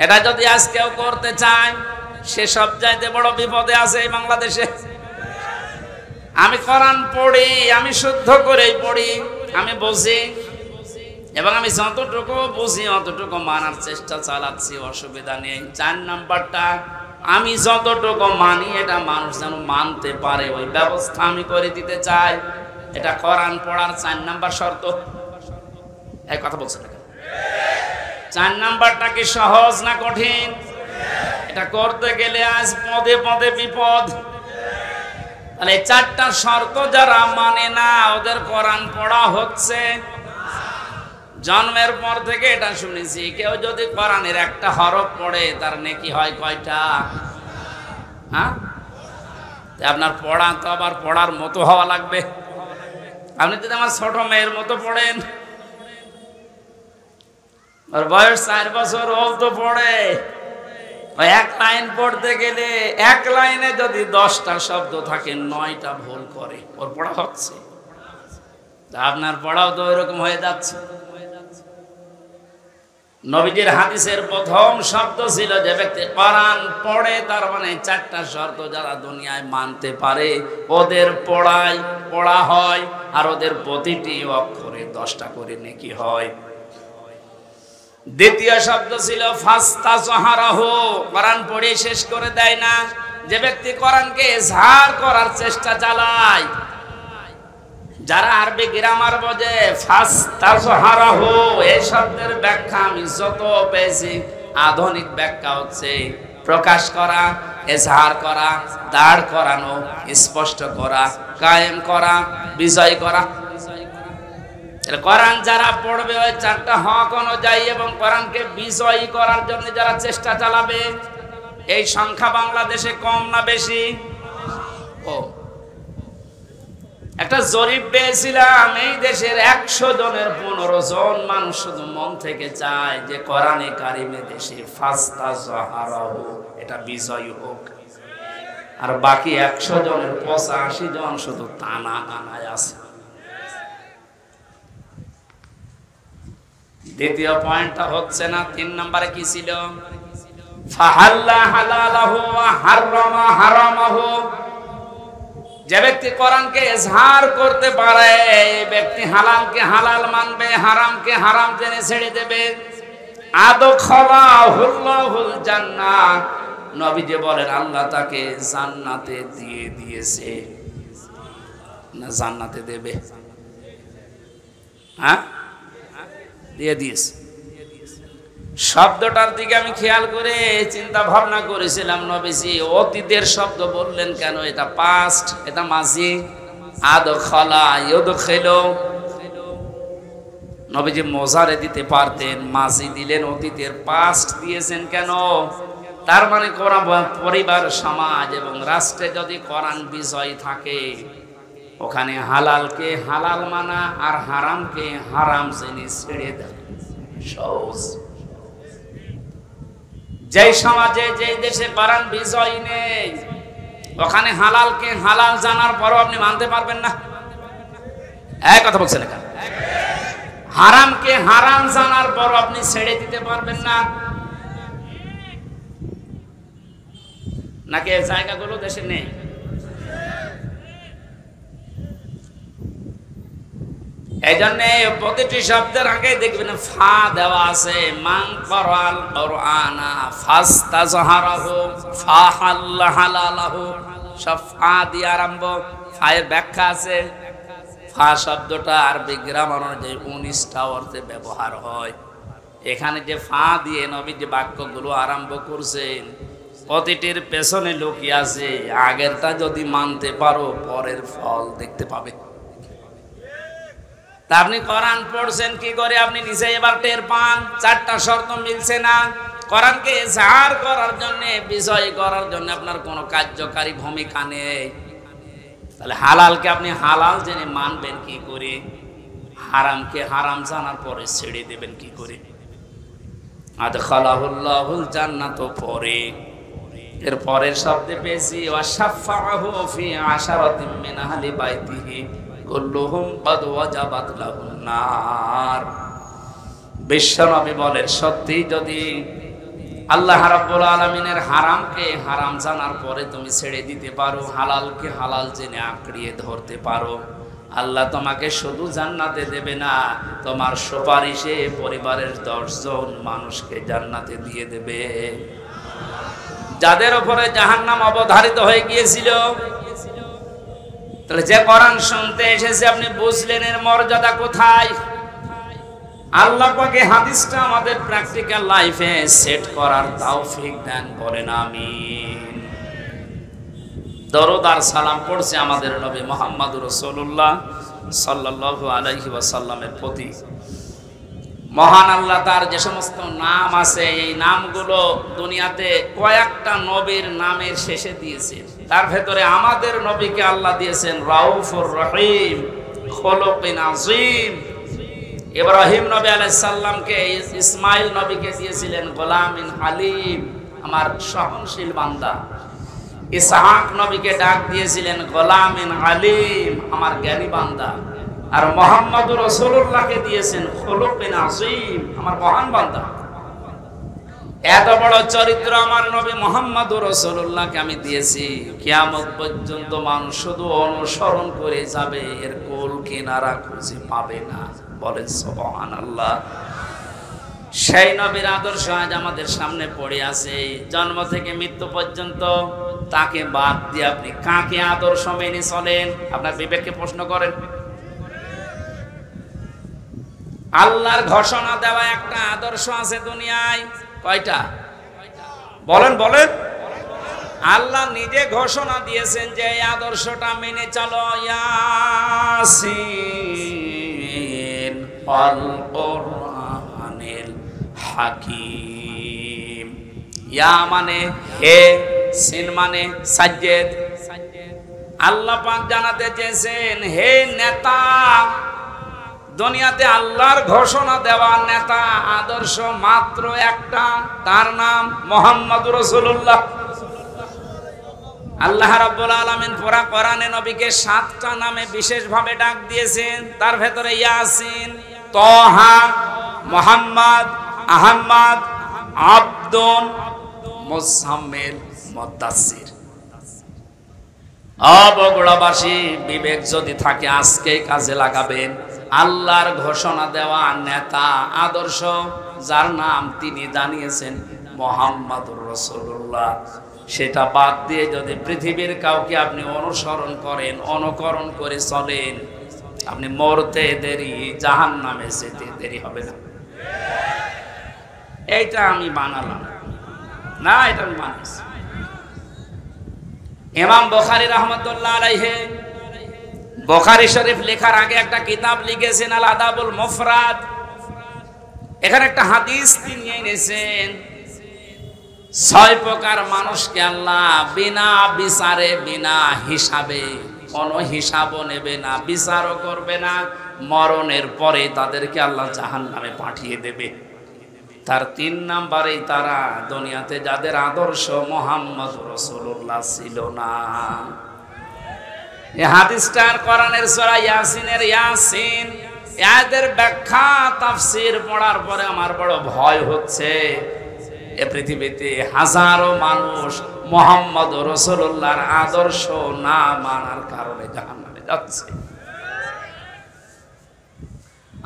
এটা যদি আজ কেউ করতে চায় সে সবচাইতে বড় বিপদে আছে এই বাংলাদেশে। আমি কোরআন পড়ি, আমি শুদ্ধ করেই পড়ি, আমি বুঝি এবং আমি যতটুকু বুঝি অতটুকু মানার চেষ্টা চালাচ্ছি, অসুবিধা নেই। 4 নাম্বারটা, আমি যতটুকু মানি এটা মানুষ যেন মানতে পারে ওই ব্যবস্থা আমি করে দিতে চাই। এটা কোরআন পড়ার 4 নাম্বার শর্ত। এই কথা বলছেন না? 4 নাম্বারটা কি সহজ না কঠিন? এটা করতে গেলে আজ পদে পদে বিপদ। তাহলে 4টা শর্ত যারা মানে না ওদের কোরআন পড়া হচ্ছে। জন্মের পর থেকে এটা শুনেছি, কেউ যদি কোরআনের একটা হরফ পড়ে তার নেকি হয় কয়টা? হ্যাঁ, আপনার পড়া তো আবার পড়ার মতো হওয়া লাগবে। আপনি যদি আমার ছোট মেয়ের মতো পড়েন, ওর বয়স 4 বছর, ও তো পড়ে, ওই 1 লাইন পড়তে গেলে 1 লাইনে যদি 10টা শব্দ থাকে 9টা ভুল করে, ওর পড়া হচ্ছে। আপনার পড়াও তো ওইরকম হয়ে যাচ্ছে। নবীজির হাদিসের প্রথম শব্দ ছিল যে ব্যক্তি কোরআন পড়ে, তার মানে 4টা শর্ত যারা দুনিয়ায় মানতে পারে ওদের পড়া হয়, আর ওদের প্রতিটি অক্ষরে 10টা করে নেকি হয়। দ্বিতীয় শব্দ ছিল ফাস্তাজহারাহু, কোরআন পড়ে শেষ করে দেয় না। যে ব্যক্তি কোরআনকে ইজহার করার চেষ্টা চালায়, যারা আরবি গ্রামার বোঝে, ফাস্তাজহারাহু এই শব্দের ব্যাখ্যা আমি যত পেয়েছি আধুনিক ব্যাখ্যা হচ্ছে প্রকাশ করা, ইজহার করা, দাঁড় করানো, স্পষ্ট করা, কায়েম করা, বিজয় করা। কোরআন যারা পড়বে ওই 4টা হক অনুযায়ী এবং কোরআনকে বিজয়ী করার জন্য যারা চেষ্টা চালাবে, এই সংখ্যা বাংলাদেশে কম না বেশি? ও, একটা জরিপ পেয়েছিলাম, এই দেশের 100 জনের 15 জন মানুষ শুধু মন থেকে চায় যে কোরআনে কারিমে দেশে ফাস্তাজহারাহু এটা বিজয়ী হোক, আর বাকি 100 জনের 85 জন শুধু টানা টানায় আছে। দ্বিতীয় পয়েন্টটা হচ্ছে না। 3 নম্বরে কি ছিল? ফাহাল্লা হালালাহু ওয়া হারামা হারামাহু, যে ব্যক্তি কোরআনকে ইজহার করতে পারে এই ব্যক্তি হালালকে হালাল মানবে, হারামকে হারাম জেনে ছেড়ে দেবে। আদখালাহুল্লাহুল জান্নাহ, নবীজি বলেন আল্লাহ তাকে জান্নাতে দিয়ে দিয়েছে, না জান্নাতে দেবে? হ্যাঁ, দিয়ে দিয়েছে। শব্দটার দিকে আমি খেয়াল করে চিন্তা ভাবনা করেছিলাম, নবীজি অতীতের শব্দ বললেন কেন? এটা পাস্ট, এটা মাজি। আদখালা ইউদখিলু, নবীজি মোজারে দিতে পারতেন, মাজি দিলেন, অতীতের পাস্ট দিয়েছেন কেন? তার মানে কোরআন পরিবার, সমাজ এবং রাষ্ট্রে যদি কোরআন বিজয় থাকে, ওখানে হালালকে হালাল মানা আর হারামকে হারাম জেনে ছেড়ে দেয় সহজ। যেই সমাজে, যেই দেশে কোরআন বিজয় নেই, ওখানে হালালকে হালাল জানার পরও আপনি মানতে পারবেন না। এক কথা বলছেন এখানে, হারামকে হারাম জানার পরও আপনি ছেড়ে দিতে পারবেন না। নাকি এই জায়গাগুলো দেশে নেই? এই জন্য প্রতিটি শব্দের আগে দেখবেন ফা দেওয়া আছে। মান করাল কোরআনা ফাস্তাজহারাহু ফাহাল্লাহালাহু, সব ফা দিয়ে আরম্ভ। ফায়ের ব্যাখ্যা আছে। ফা শব্দটা আরবি গ্রামার অনুযায়ী 19টা অর্থে ব্যবহার হয়। এখানে যে ফা দিয়ে নবী যে বাক্যগুলো আরম্ভ করছেন, প্রতিটির পেছনে লুকিয়ে আছে আগেরটা যদি মানতে পারো পরের ফল দেখতে পাবে। তা আপনি কোরআন পড়ছেন কি করে? আপনি নিজে এবার টের পান 4টা শর্ত মিলছে না। কোরআনকে ইজহার করার জন্য, বিজয় করার জন্য আপনার কোনো কার্যকারী ভূমিকা নেই। তাহলে হালালকে আপনি হালাল জেনে মানবেন কি করে? হারামকে হারাম জানার পরে ছেড়ে দেবেন কি করে? আদখালাহুল্লাহুল জান্নাত পরে, এর পরের শব্দে পেয়েছি ওয়াশাফাহু ফি আশারাতিন মিন আহলি বাইতিহি কুল্লুহুম ক্বাদ ওয়াজাবাত লাহুন নার। বিশ্বনবী বলেন, সত্যি যদি আল্লাহ রাব্বুল আলামিনের হারামকে হারাম জানার পরে তুমি ছেড়ে দিতে পারো, হালালকে হালাল জেনে আঁকড়িয়ে ধরতে পারো, আল্লাহ তোমাকে শুধু জান্নাতে দেবে না, তোমার সুপারিশে পরিবারের 10 জন মানুষকে জান্নাতে দিয়ে দেবে। যাদের উপরে জাহান্নাম অবধারিত হয়ে গিয়েছিল। তাহলে যে কোরআন শুনতে এসেছে আপনি বুঝলেন এর মর্যাদা কোথায়? আল্লাহ পাকে হাদিসটা আমাদের প্র্যাকটিক্যাল লাইফে সেট করার তৌফিক দেন, বলেন আমিন। দরুদ আর সালাম পড়ছে আমাদের নবী মুহাম্মদুর রাসূলুল্লাহ সাল্লাল্লাহু আলাইহি ওয়াসাল্লামের প্রতি। মহান আল্লাহ তার যে সমস্ত নাম আছে, এই নামগুলো দুনিয়াতে কয়েকটা নবীর নামের শেষে দিয়েছেন। তার ভেতরে আমাদের নবীকে আল্লাহ দিয়েছেন রাউফুর রহিম, খুলুকিন আযীম। ইব্রাহিম নবী আলাইহিস সালামকে, ইসমাইল নবীকে দিয়েছিলেন গোলামিন হালিম, আমার সহনশীল বান্দা। ইসহাক নবীকে ডাক দিয়েছিলেন গোলামিন আলিম, আমার জ্ঞানী বান্দা। আর মুহাম্মদুর রাসূলুল্লাহকে দিয়েছেন খুলুকিন আযীম, আমার মহান বান্দা। এত বড় চরিত্র আমার নবী মুহাম্মদুর রাসূলুল্লাহকে আমি দিয়েছি, কিয়ামত পর্যন্ত মানুষ শুধু অনুসরণ করে যাবে, এর কোল কিনারা খুঁজে পাবে না। বলেন সুবহানাল্লাহ। সেই নবীর আদর্শ আজ আমাদের সামনে পড়ে আছে। জন্ম থেকে মৃত্যু পর্যন্ত তাকে বাদ দিয়ে আপনি কাকে আদর্শ মেনে চলেন? আপনার বিবেককে প্রশ্ন করেন। আল্লাহর ঘোষণা দেওয়া একটা আদর্শ আছে দুনিয়ায়, কয়টা? বলেন বলেন। আল্লাহ নিজে ঘোষণা দিয়েছেন যে এই আদর্শটা মেনে চলো। ইয়াসিন ওয়াল কুরআনিল হাকিম। ইয়া মানে হে, সিন মানে সাজ্জেদ। আল্লাহ পাক জানাতে চেয়েছেন, হে নেতা, দুনিয়াতে আল্লাহর ঘোষণা দেওয়া নেতা আদর্শ মাত্র একটা, তার নাম মুহাম্মদুর রাসূলুল্লাহ। আল্লাহ রাব্বুল আলামিন পুরা কোরআনে নবীকে 7টা নামে বিশেষভাবে ডাক দিয়েছেন। তার ভেতরে ইয়াসিন, তাহা, মুহাম্মদ, আহমদ, আব্দুন, মুজাম্মিল, মুদাসসির। বগুড়াবাসী, বিবেক যদি থাকে আজকে কাজে লাগাবেন। আল্লাহর ঘোষণা দেওয়া নেতা আদর্শ যার নাম তিনি জানিয়েছেন মুহাম্মাদুর রাসূলুল্লাহ, সেটা বাদ দিয়ে যদি পৃথিবীর কাউকে আপনি অনুসরণ করেন, অনুকরণ করে চলেন, আপনি মরতে দেরি, জাহান্নামে যেতে দেরি হবে না। এইটা আমি বানালাম না, এটা আমি বানাইছি। ইমাম বুখারী রাহমাতুল্লাহ আলাইহি বুখারী শরীফ লেখার আগে একটা কিতাব লিখেছেন আল আদাবুল মুফরাদ। এখানে একটা হাদিস তিনি এনেছেন, 6 প্রকার মানুষকে আল্লাহ বিনা বিচারে, বিনা হিসাবে, কোনো হিসাবও নেবে না, বিচারও করবে না, মরণের পরে তাদেরকে আল্লাহ জাহান্নামে পাঠিয়ে দেবে। তার 3 নম্বরেই তারা দুনিয়াতে যাদের আদর্শ মুহাম্মদ রাসূলুল্লাহ ছিল না। এই হাদিসটার কোরআনের সূরা ইয়াসিনের ইয়াসিন এদের ব্যাখ্যা তাফসীর পড়ার পরে আমার বড় ভয় হচ্ছে, এ পৃথিবীতে হাজারো মানুষ মুহাম্মদ রাসূলুল্লাহর আদর্শ না মানার কারণে জাহান্নামে যাচ্ছে।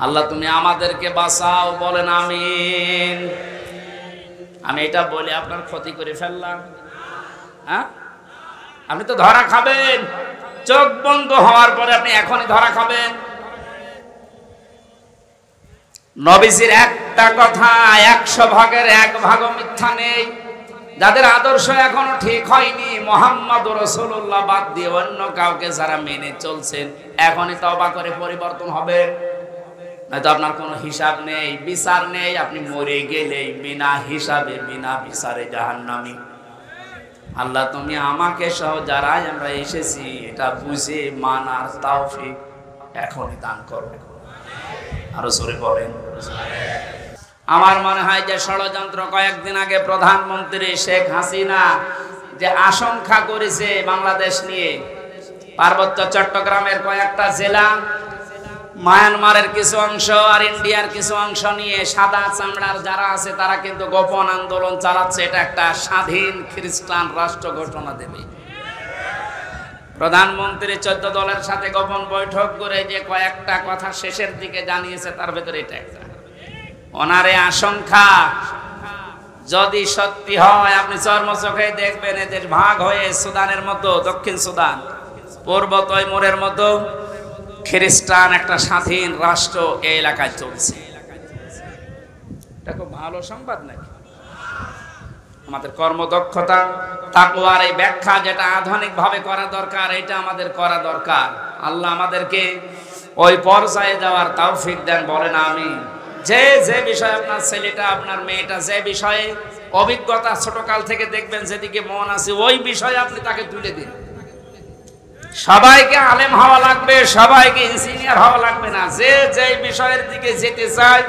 আল্লাহ তুমি আমাদেরকে বাঁচাও, বলেন আমিন। আমি এটা বলে আপনার ক্ষতি করে ফেললাম? হ্যাঁ, আপনি তো ধরা খাবেন। চোখ বন্ধ হওয়ার পরে আপনি এখনই ধরা খাবেন। নবীজির একটা কথা 100 ভাগের 1 ভাগও মিথ্যা নেই। যাদের আদর্শ এখনো ঠিক হয়নি, মুহাম্মদ রাসূলুল্লাহ বাদ দিয়ে অন্য কাউকে যারা মেনে চলছেন, এখনই তওবা করে পরিবর্তন হবে। নয়তো আপনার কোনো হিসাব নেই, বিচার নেই, আপনি মরে গেলেই বিনা হিসাবে, বিনা বিচারে জাহান্নামী। আল্লাহ তুমি আমাকে সহ যারাই আমরা এসেছি এটা বুঝে মানার তৌফিক এখনই দান করো। আরো জোরে বলেন। আমার মনে হয় যে ষড়যন্ত্র কয়েকদিন আগে প্রধানমন্ত্রী শেখ হাসিনা যে আশঙ্কা করেছে বাংলাদেশ নিয়ে, পার্বত্য চট্টগ্রামের কয়েকটা জেলা, মায়ানমারের কিছু অংশ আর ইন্ডিয়ার কিছু অংশ নিয়ে সাদা চামড়ার যারা আছে তারা কিন্তু গোপন আন্দোলন চালাচ্ছে। এটা একটা স্বাধীন খ্রিস্টান রাষ্ট্র ঘোষণা দেবে। প্রধানমন্ত্রী 14 দলের সাথে গোপন বৈঠক করে যে কয়েকটা কথা শেষের দিকে জানিয়েছে, তার ভেতরে এটা একটা। ওনারে আশঙ্কা যদি সত্যি হয়, আপনি চর্মচোখে দেখবেন এদের ভাগ হয়ে সুদানের মতো, দক্ষিণ সুদান, পূর্ব তৈমুরের মতো খ্রিস্টান একটা স্বাধীন রাষ্ট্র এই এলাকায় চলছে। এটা খুব ভালো সংবাদ নাকি? আমাদের কর্মদক্ষতা, তাকওয়ার এই ব্যাখ্যা যেটা আধুনিক ভাবে করা দরকার, এটা আমাদের করা দরকার। আল্লাহ আমাদেরকে ওই পর্যায়ে যাওয়ার তৌফিক দেন, বলেন আমিন। যে বিষয়ে আপনার ছেলেটা, আপনার মেয়েটা যে বিষয়ে অভিজ্ঞতা ছোটকাল থেকে দেখবেন, যেদিকে মন আছে, ওই বিষয়ে আপনি তাকে তুলে দিন। সবাইকে আলেম হওয়া লাগবে, সবাইকে ইঞ্জিনিয়ার হওয়া লাগবে না। যে বিষয়ের দিকে যেতে চায়,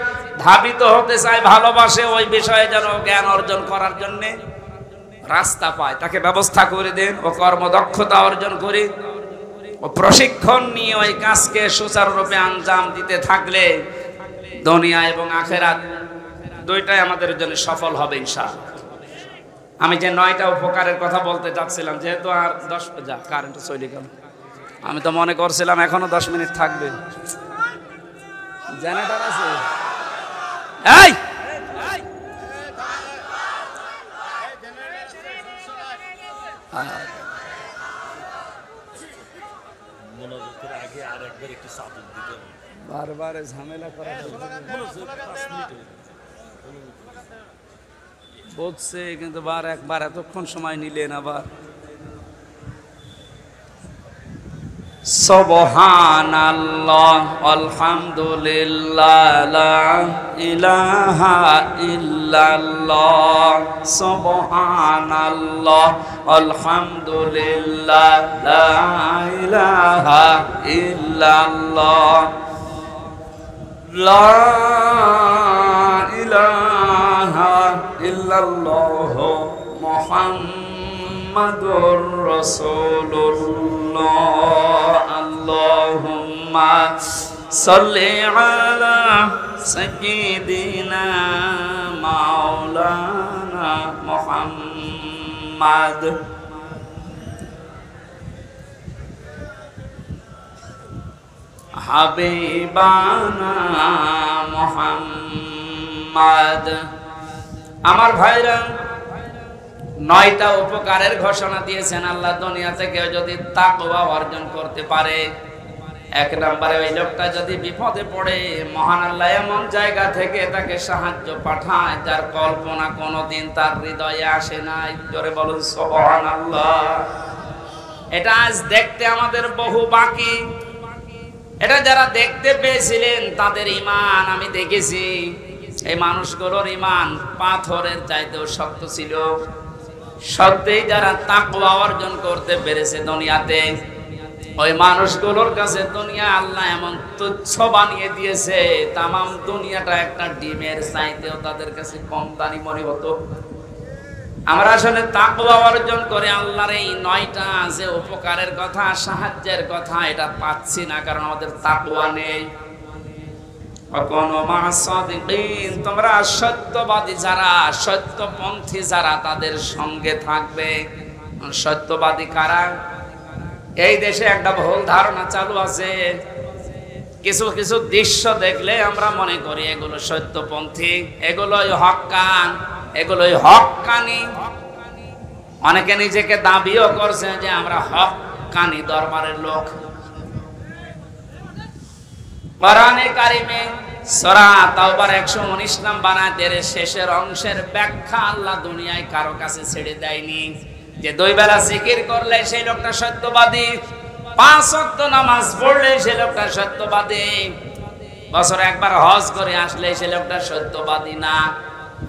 ধাবিত হতে চায়, ভালোবাসে, ওই বিষয়ে যেন জ্ঞান অর্জন করার জন্য রাস্তা পায়, তাকে ব্যবস্থা করে দেন। ও কর্মদক্ষতা অর্জন করে, ও প্রশিক্ষণ নিয়ে ওই কাজকে সুচারুরূপে আঞ্জাম দিতে থাকলে দুনিয়া এবং আখিরাত দুইটাই আমাদের জন্য সফল হবে ইনশাআল্লাহ। আমি যে 9টা উপকারের কথা বলতে চাচ্ছিলাম, যেহেতু আর 10 যা কারেন্ট চলে গেল, আমি তো মনে করছিলাম এখনো 10 মিনিট থাকবে। জেনারেটর আছে? এই বারবার ঝামেলা করা বলছে, কিন্তু একবার এতক্ষণ সময় নিলেন। আবার সুবহানাল্লাহ আলহামদুলিল্লাহ লা ইলাহা ইল্লাল্লাহ, সুবহানাল্লাহ আলহামদুলিল্লাহ লা ইলাহা ইল্লাল্লাহ, লা ইলাহা ইল্লাল্লাহ মুহাম্মাদুর রাসূলুল্লাহ। আল্লাহুম্মা সাল্লি আলা সাইয়্যিদিনা মাওলানা মুহাম্মাদ। হাবিবানা মুহাম্মদ। আমার ভাইরা, 9টা উপকারের ঘোষণা দিয়েছেন আল্লাহ। দুনিয়াতে কেউ যদি তাকওয়া অর্জন করতে পারে, 1 নম্বরে ওই লোকটা যদি বিপদে পড়ে, মহান আল্লাহ এমন জায়গা থেকে তাকে সাহায্য পাঠায় যার কল্পনা কোনোদিন তার হৃদয়ে আসে নাই। জোরে বলুন সুবহানাল্লাহ। এটা আজ দেখতে আমাদের বহু বাকি। এটা যারা দেখতে পেয়েছিলেন তাদের ঈমান আমি দেখেছি। এই মানুষগুলোর ঈমান পাথরের চাইতেও শক্ত ছিল। সত্যিই যারা তাকওয়া অর্জন করতে পেরেছে দুনিয়াতে, ওই মানুষগুলোর কাছে দুনিয়া আল্লাহ এমন তুচ্ছ বানিয়ে দিয়েছে, তামাম দুনিয়াটা একটা ডিমের চাইতেও তাদের কাছে কম দামি মনে হতো। আমরা আসলে তাকওয়া অর্জন করে আল্লাহর এই 9টা যে উপকারের কথা, সাহায্যের কথা, এটা পাচ্ছি না, কারণ আমাদের তাকওয়া নেই। তোমরা সত্যবাদী যারা, সত্যপন্থী যারা, তাদের সঙ্গে থাকবে। সত্যবাদী কারা? এই দেশে একটা ভুল ধারণা চালু আছে। কিছু কিছু দৃশ্য দেখলে আমরা মনে করি এগুলো সত্যপন্থী, এগুলোই হক্কান, এগুলোই হক্কানি। অনেকে নিজেকে দাবিও করছে যে আমরা হক্কানি দরবারের লোক। কোরআনে কারিমে সূরা তাওবার 119 নম্বর আয়াতের শেষের অংশের ব্যাখ্যা আল্লাহ দুনিয়ায় কারো কাছে ছেড়ে দেয়নি যে 2 বেলা জিকির করলে সেই লোকটা সত্যবাদী, 5 ওয়াক্ত নামাজ পড়লে সেই লোকটা সত্যবাদী, বছরে একবার হজ করে আসলে সেই লোকটা সত্যবাদী না।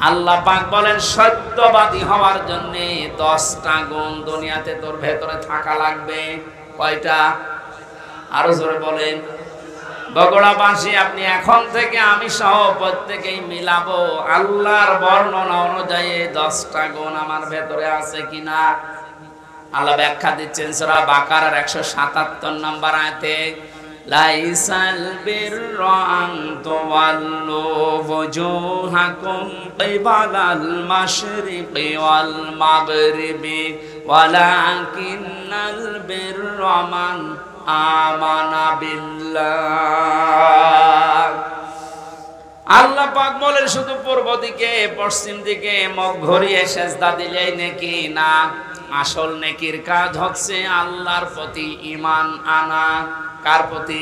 আল্লাহ পাক বলেন সত্যবাদী হওয়ার জন্য 10টা গুণ দুনিয়াতে তোর ভেতরে থাকা লাগবে। কয়টা? আরো জোরে বলেন। বগুড়াবাসী, আপনি এখন থেকে আমি সহ প্রত্যেকেই মিলাবো আল্লাহর বর্ণনা অনুযায়ী 10টা গুণ আমার ভেতরে আছে কিনা। আল্লাহ ব্যাখ্যা দিচ্ছেন সূরা বাকারার 177 নম্বর আয়াতে, লাইসাল বিররা আন তুওয়াল্লু ওয়াজুহাকুম কিবালাল মাশরিকি ওয়াল মাগরিবি ওয়ালাকিন্নাল বিররা মান আমানা বিল্লাহ। আল্লাহ পাক বলেন শুধু পূর্ব দিকে, পশ্চিম দিকে মুখ ঘুরিয়ে সেজদা দিলেই নেকি না। আসল নেকির কাজ হচ্ছে আল্লাহর প্রতি ঈমান আনা। কার প্রতি?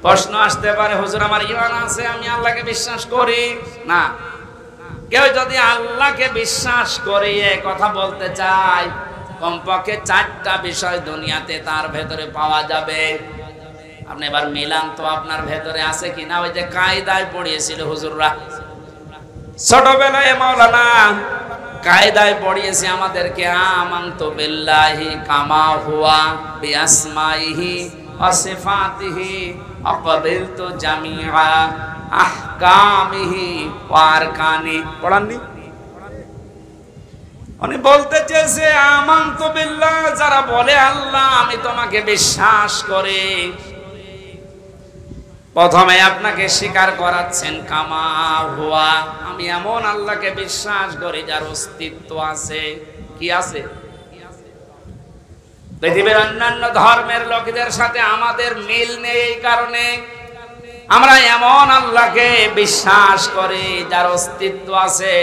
প্রশ্ন আসতে পারে, হুজুর আমার ঈমান আছে, আমি আল্লাহকে বিশ্বাস করি না। কেউ যদি আল্লাহকে বিশ্বাস করে কথা বলতে চায়, কমপক্ষে 4টা বিষয় দুনিয়াতে তার ভেতরে পাওয়া যাবে। আপনি এবার মিলান তো আপনার ভেতরে আছে কিনা। ওই যে কায়দায় পড়িয়েছিল হুজুররা ছোটবেলায়, মাওলানা কায়দায় পড়িয়েছে আমাদেরকে, আমানতু বিল্লাহি কামা হুয়া বিআসমাইহি ওয়া সিফাতিহি আকাবিলতু জামিআ আহকামিহি ওয়া আরকানি। পড়াননি? উনি বলতে চেয়েছে আমানতু বিল্লাহ, যারা বলে আল্লাহ আমি তোমাকে বিশ্বাস করি, প্রথমে আপনাকে স্বীকার করাচ্ছেন কামা হুয়া, আমি এমন আল্লাহকে বিশ্বাস করি যার অস্তিত্ব আছে। কি আছে? পৃথিবীর অন্যান্য ধর্মের লোকদের সাথে আমাদের মিল নেই, এই কারণে আমরা এমন আল্লাহকে বিশ্বাস করি যার অস্তিত্ব আছে,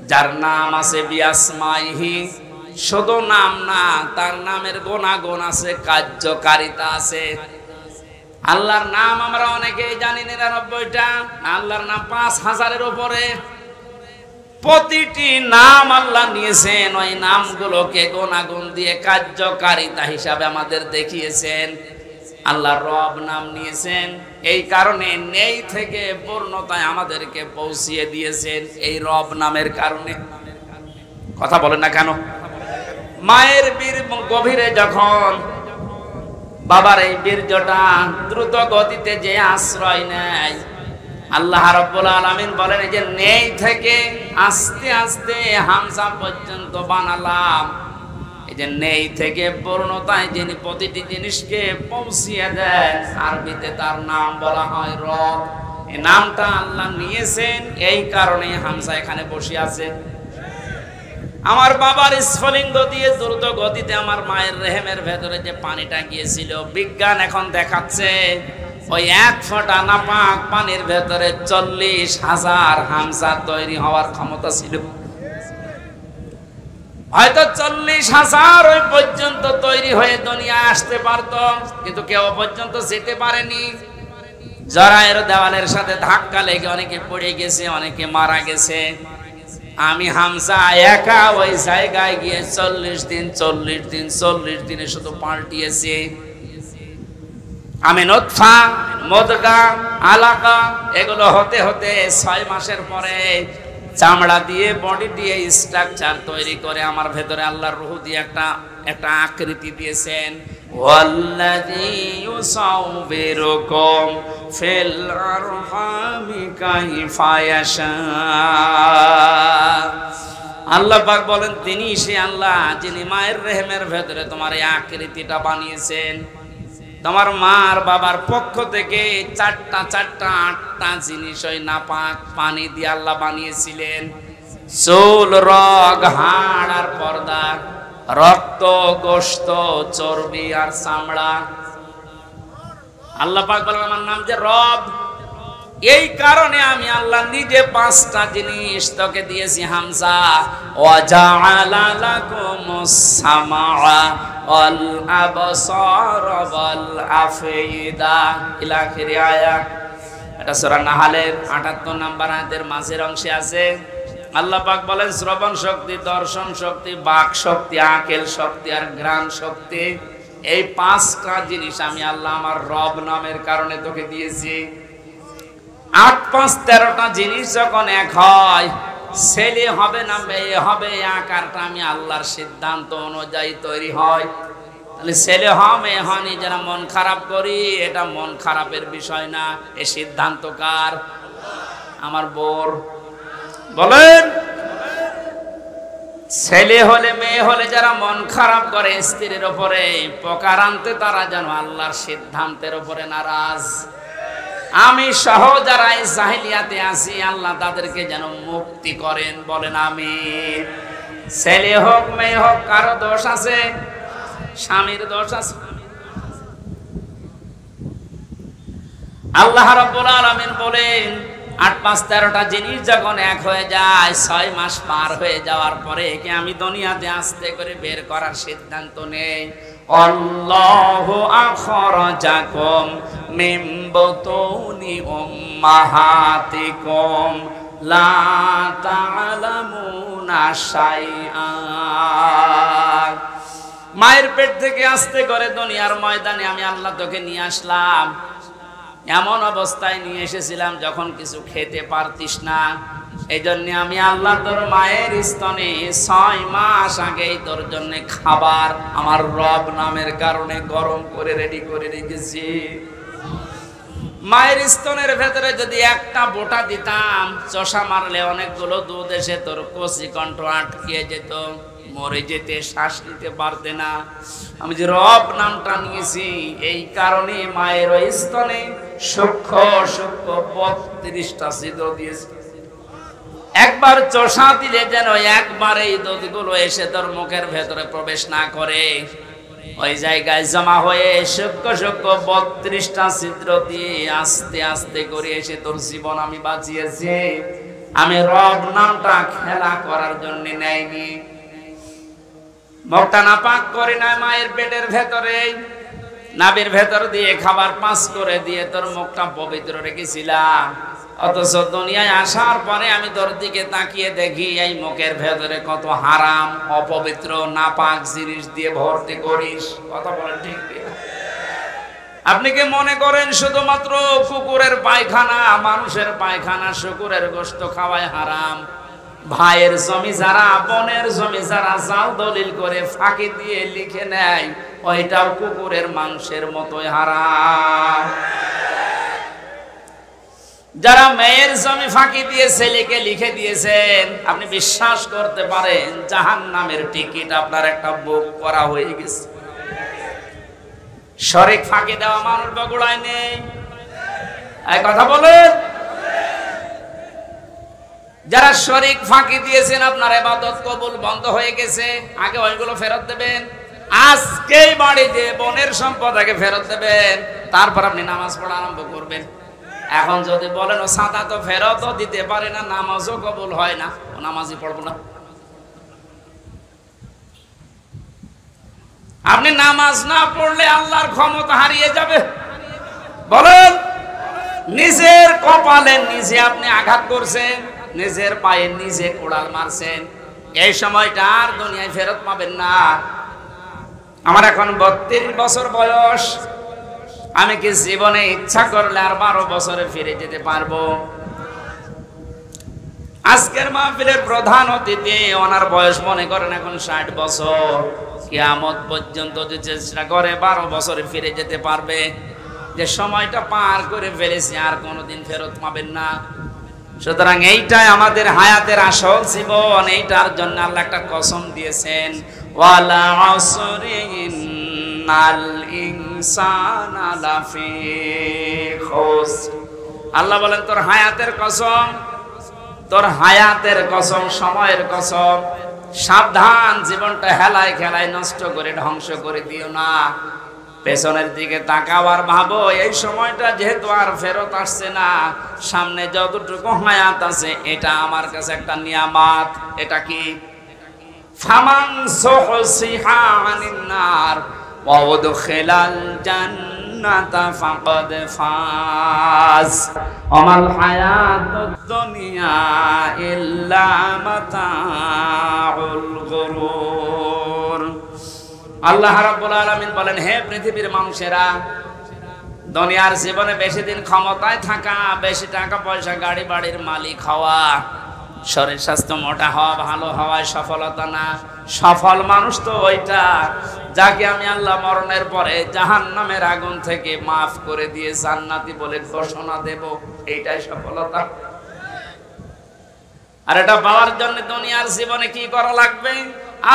যার নাম আছে বিআসমাইহি, শুধু নাম না, তার নামের গুণাগুণ আছে, কার্যকারিতা আছে। আল্লাহর নাম আমরা অনেকেই জানি 99টা, আল্লাহর নাম 5000-এর উপরে। প্রতিটি নাম আল্লাহ নিয়েছেন, ওই নামগুলোকে গুণাগুণ দিয়ে কার্যকারিতা হিসাবে আমাদের দেখিয়েছেন। আল্লাহ রব নাম নিয়েছেন, এই কারণে নেই থেকে পূর্ণতায় আমাদেরকে পৌঁছিয়ে দিয়েছেন এই রব নামের কারণে। কথা বলেন না কেন? মায়ের বীর গভীরে যখন বাবার এই বীর্যটা দ্রুত গতিতে যে আশ্রয় নেয়, আল্লাহ রাব্বুল আলামিন বলেন এই যে নেই থেকে আস্তে আস্তে হামজা পর্যন্ত বানালাম। এই যে নেই থেকে পূর্ণতায় যিনি প্রতিটি জিনিসকে পৌঁছিয়ে দেন, আরবিতে তার নাম বলা হয় রব। এই নামটা আল্লাহ নিয়েছেন, এই কারণে হামজা এখানে বসে আছে। আমার বাবার স্ফলিঙ্গ দিয়ে দ্রুত গতিতে আমার মায়ের রেহেমের ভেতরে যে পানিটা গিয়েছিল, বিজ্ঞান এখন দেখাচ্ছে ওই 1 ফোঁটা নাপাক পানির ভেতরে 40,000 হামজা তৈরি হওয়ার ক্ষমতা ছিল। হয়তো 40,000 ওই পর্যন্ত তৈরি হয়ে দুনিয়া আসতে পারতো, কিন্তু কেউ পর্যন্ত যেতে পারেনি। জরায়ের দেওয়ালের সাথে ধাক্কা লেগে অনেকে পড়ে গেছে, অনেকে মারা গেছে। আমি হামজা একা ওই জায়গায় গিয়ে 40 দিনে শুধু পাল্টিয়েছি। আমি নতফা, মুদগা, আলাকা এগুলো হতে হতে 6 মাসের পরে চামড়া দিয়ে, বডি দিয়ে স্ট্রাকচার তৈরি করে আমার ভেতরে আল্লাহর রূহ দিয়ে একটা আকৃতি দিয়েছেন। ওয়াল্লাযী ইউসাউবিরুকুম ফিল আরহামি কাইফা ইয়াশা। আল্লাহ পাক বলেন, তিনি সে আল্লাহ যিনি মায়ের রেহেমের ভেতরে তোমার এই আকৃতিটা বানিয়েছেন। তোমার মার বাবার পক্ষ থেকে 8টা জিনিস ওই নাপাক পানি দিয়ে আল্লাহ বানিয়েছিলেন। চুল, রগ, হাড় আর পর্দা, রক্ত, গোশত, চর্বি আর চামড়া। আল্লাহ পাক বলেন, আমার নাম যে রব, এই কারণে আমি আল্লাহ নিজে 5টা জিনিস তোকে দিয়েছি হামজা। ওয়াজআলা লাকুমুস সামআ ওয়াল আবসার ওয়াল আফইদা ইলা আখিরি আয়াত। এটা সূরা নাহলের 78 নম্বর আয়াতের মাঝের অংশে আছে। আল্লাহ পাক বলেন, শ্রবণ শক্তি, দর্শন শক্তি, বাক শক্তি, আকেল শক্তি আর ঘ্রাণ শক্তি, এই 5টা জিনিস আমি আল্লাহ আমার রব নামের কারণে তোকে দিয়েছি। 8 5 13টা জিনিস যখন এক হয়, ছেলে হবে না মেয়ে হবে, আকারটা আমি আল্লাহর সিদ্ধান্ত অনুযায়ী তৈরি হয়। তাহলে ছেলে হয় মেয়ে হয়নি যারা মন খারাপ করি, এটা মন খারাপের বিষয় না, এই সিদ্ধান্ত কার? আমার বোর। বলেন, ছেলে হলে মেয়ে হলে যারা মন খারাপ করে স্ত্রীর উপরে, প্রকারান্তে তারা যেন আল্লাহর সিদ্ধান্তের উপরে নারাজ। আমি সহ যারা এই জাহিলিয়াতে আছি, আল্লাহ তাদেরকে যেন মুক্তি করেন। বলেন আমিন। ছেলে হোক মেয়ে হোক, কারো দোষ আছে? স্বামীর দোষ আছে? আল্লাহ রাব্বুল আলামিন বলেন, 8 5 13টা জিনিস যখন এক হয়ে যায়, 6 মাস পার হয়ে যাওয়ার পরে একে আমি দুনিয়াতে আস্তে করে বের করার সিদ্ধান্ত নেই। আল্লাহু আখরাজাকুম মিন বুতুনি উম্মাহাতিকুম লা তা'লামুনা শাইআ। মায়ের পেট থেকে আস্তে করে দুনিয়ার ময়দানে আমি আল্লাহ তোকে নিয়ে আসলাম। এমন অবস্থায় নিয়ে এসেছিলাম যখন কিছু খেতে পারতিস না। এই জন্য আমি আল্লাহ তোর মায়ের স্তনে 6 মাস আগেই তোর জন্য খাবার আমার রব নামের কারণে গরম করে রেডি করে রেখেছি। মায়ের স্তনের ভেতরে যদি একটা বোটা দিতাম, চষা মারলে অনেকগুলো দুধ এসে তোর কচি কণ্ঠ আটকে যেত, মরে যেতে, শ্বাস নিতে পারতে না। আমি যে রব নামটা নিয়েছি, এই কারণে মায়ের ওই স্তনে সূক্ষ্ম সূক্ষ্ম 32টা ছিদ্র দিয়েছি। একবার চষা দিলে যেন একবার এই দুধগুলো এসে তোর মুখের ভেতরে প্রবেশ না করে, ওই জায়গায় জমা হয়ে সূক্ষ্ম সূক্ষ্ম 32টা ছিদ্র দিয়ে আস্তে আস্তে করে এসে তোর জীবন আমি বাঁচিয়েছি। আমি রব নামটা খেলা করার জন্য নেয়নি। মুখটা নাপাক করে না, মায়ের পেটের ভেতরে নাভির ভেতর দিয়ে খাবার পাস করে দিয়ে তোর মুখটা পবিত্র রেখেছিলাম। অথচ দুনিয়ায় আসার পরে আমি তোর দিকে তাকিয়ে দেখি এই মুখের ভেতরে কত হারাম, অপবিত্র, নাপাক জিনিস দিয়ে ভর্তি করিস। কথা বলেন ঠিক কি? আপনি কি মনে করেন শুধুমাত্র কুকুরের পায়খানা, মানুষের পায়খানা, শুকুরের গোশত খাওয়ায় হারাম? ভাইয়ের জমি যারা, বোনের জমি যারা জাল দলিল করে ফাঁকি দিয়ে লিখে নেয়, ওইটাও কুকুরের মাংসের মতোই হারাম। যারা মেয়ের জমি ফাঁকি দিয়ে ছেলেকে লিখে দিয়েছেন, আপনি বিশ্বাস করতে পারেন জাহান্নামের টিকিট আপনার একটা বুক করা হয়ে গেছে। শরীক ফাঁকি দেওয়া মানুষ বগুড়ায় নেই। এই কথা বলেন। যারা শরীক ফাঁকি দিয়েছেন আপনার ইবাদত কবুল বন্ধ হয়ে গেছে, আগে ওইগুলো ফেরত দেবেন। আজকেই বাড়ি যে বোনের সম্পদ আগে ফেরত দেবেন, তারপর আপনি নামাজ পড়া আরম্ভ করবেন। এখন যদি বলেন ও সাদা তো ফেরতও দিতে পারে না, নামাজও কবুল হয় না, ও নামাজই পড়বো না। আপনি নামাজ না পড়লে আল্লাহর ক্ষমতা হারিয়ে যাবে। বলেন, নিজের কপালে নিজে আপনি আঘাত করছেন, নিজের পায়ে নিজে কোড়াল মারছেন। এই সময়টা আর দুনিয়ায় ফেরত পাবেন না। আমার এখন 32 বছর বয়স। আমি কি জীবনে ইচ্ছা করলে আর 12 বছরে ফিরে যেতে পারবো? আজকের মাহফিলের প্রধান অতিথি, ওনার বয়স মনে করেন এখন 60 বছর। কিয়ামত পর্যন্ত যে চেষ্টা করে 12 বছরে ফিরে যেতে পারবে। যে সময়টা পার করে ফেলেছি আর কোনোদিন ফেরত পাবেন না। সুতরাং এইটাই আমাদের হায়াতের আসল জীবন। এইটার জন্য আল্লাহ একটা কসম দিয়েছেন, ওয়ালা আসরি ইন্নাল ইনসানা লাফি খুসর। আল্লাহ বলেন তোর হায়াতের কসম, তোর হায়াতের কসম, সময়ের কসম, সাবধান, জীবনটা হেলায় খেলায় নষ্ট করে ধ্বংস করে দিও না। পেছনের দিকে তাকাও আর ভাবো এই সময়টা যেহেতু আর ফেরত আসছে না, সামনে যতটুকু হায়াত আছে এটা আমার কাছে একটা নিয়ামত। এটা কি? ফামান সুহসিহা আনিন নার ওয়া উদখিলাল জান্নাতা ফাকাদ ফাজ ওয়ামাল হায়াতুদ দুনিয়া ইল্লা মাতাউল গুরুর। আল্লাহ রাব্বুল আলামিন বলেন, হে পৃথিবীর মানুষেরা, দুনিয়ার জীবনে বেশি দিন ক্ষমতায় থাকা, বেশি টাকা পয়সা, গাড়ি বাড়ির মালিক হওয়া, শরীর স্বাস্থ্য মোটা হওয়া, ভালো হওয়ায় সফলতা না। সফল মানুষ তো ওইটা যাকে আমি আল্লাহ মরণের পরে জাহান্নামের আগুন থেকে মাফ করে দিয়ে জান্নাতি বলে ঘোষণা দেব, এইটাই সফলতা। আর এটা পাওয়ার জন্য দুনিয়ার জীবনে কি করা লাগবে?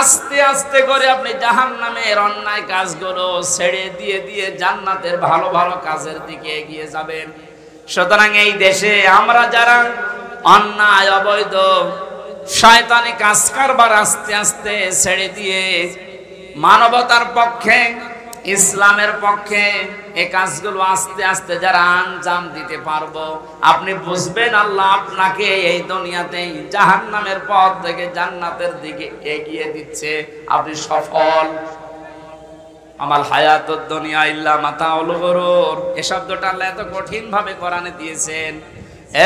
আস্তে আস্তে করে আপনি জাহান্নামের অন্যায় কাজগুলো ছেড়ে দিয়ে দিয়ে জান্নাতের ভালো ভালো কাজের দিকে এগিয়ে যাবেন। সুতরাং এই দেশে আমরা যারা অন্যায়, অবৈধ, শয়তানি কাজ কারবার আস্তে আস্তে ছেড়ে দিয়ে মানবতার পক্ষে, ইসলামের পক্ষে এই কাজগুলো আস্তে আস্তে যারা আঞ্জাম দিতে পারবো, আপনি বুঝবেন আল্লাহ আপনাকে এই দুনিয়াতে জাহান্নামের পথ থেকে জান্নাতের দিকে এগিয়ে দিচ্ছে। আপনি সফল। আমাল হায়াতুদ দুনিয়া ইল্লা মাতাউল গুরুর, এই শব্দটা আল্লাহ এত কঠিন ভাবে কোরআনে দিয়েছেন।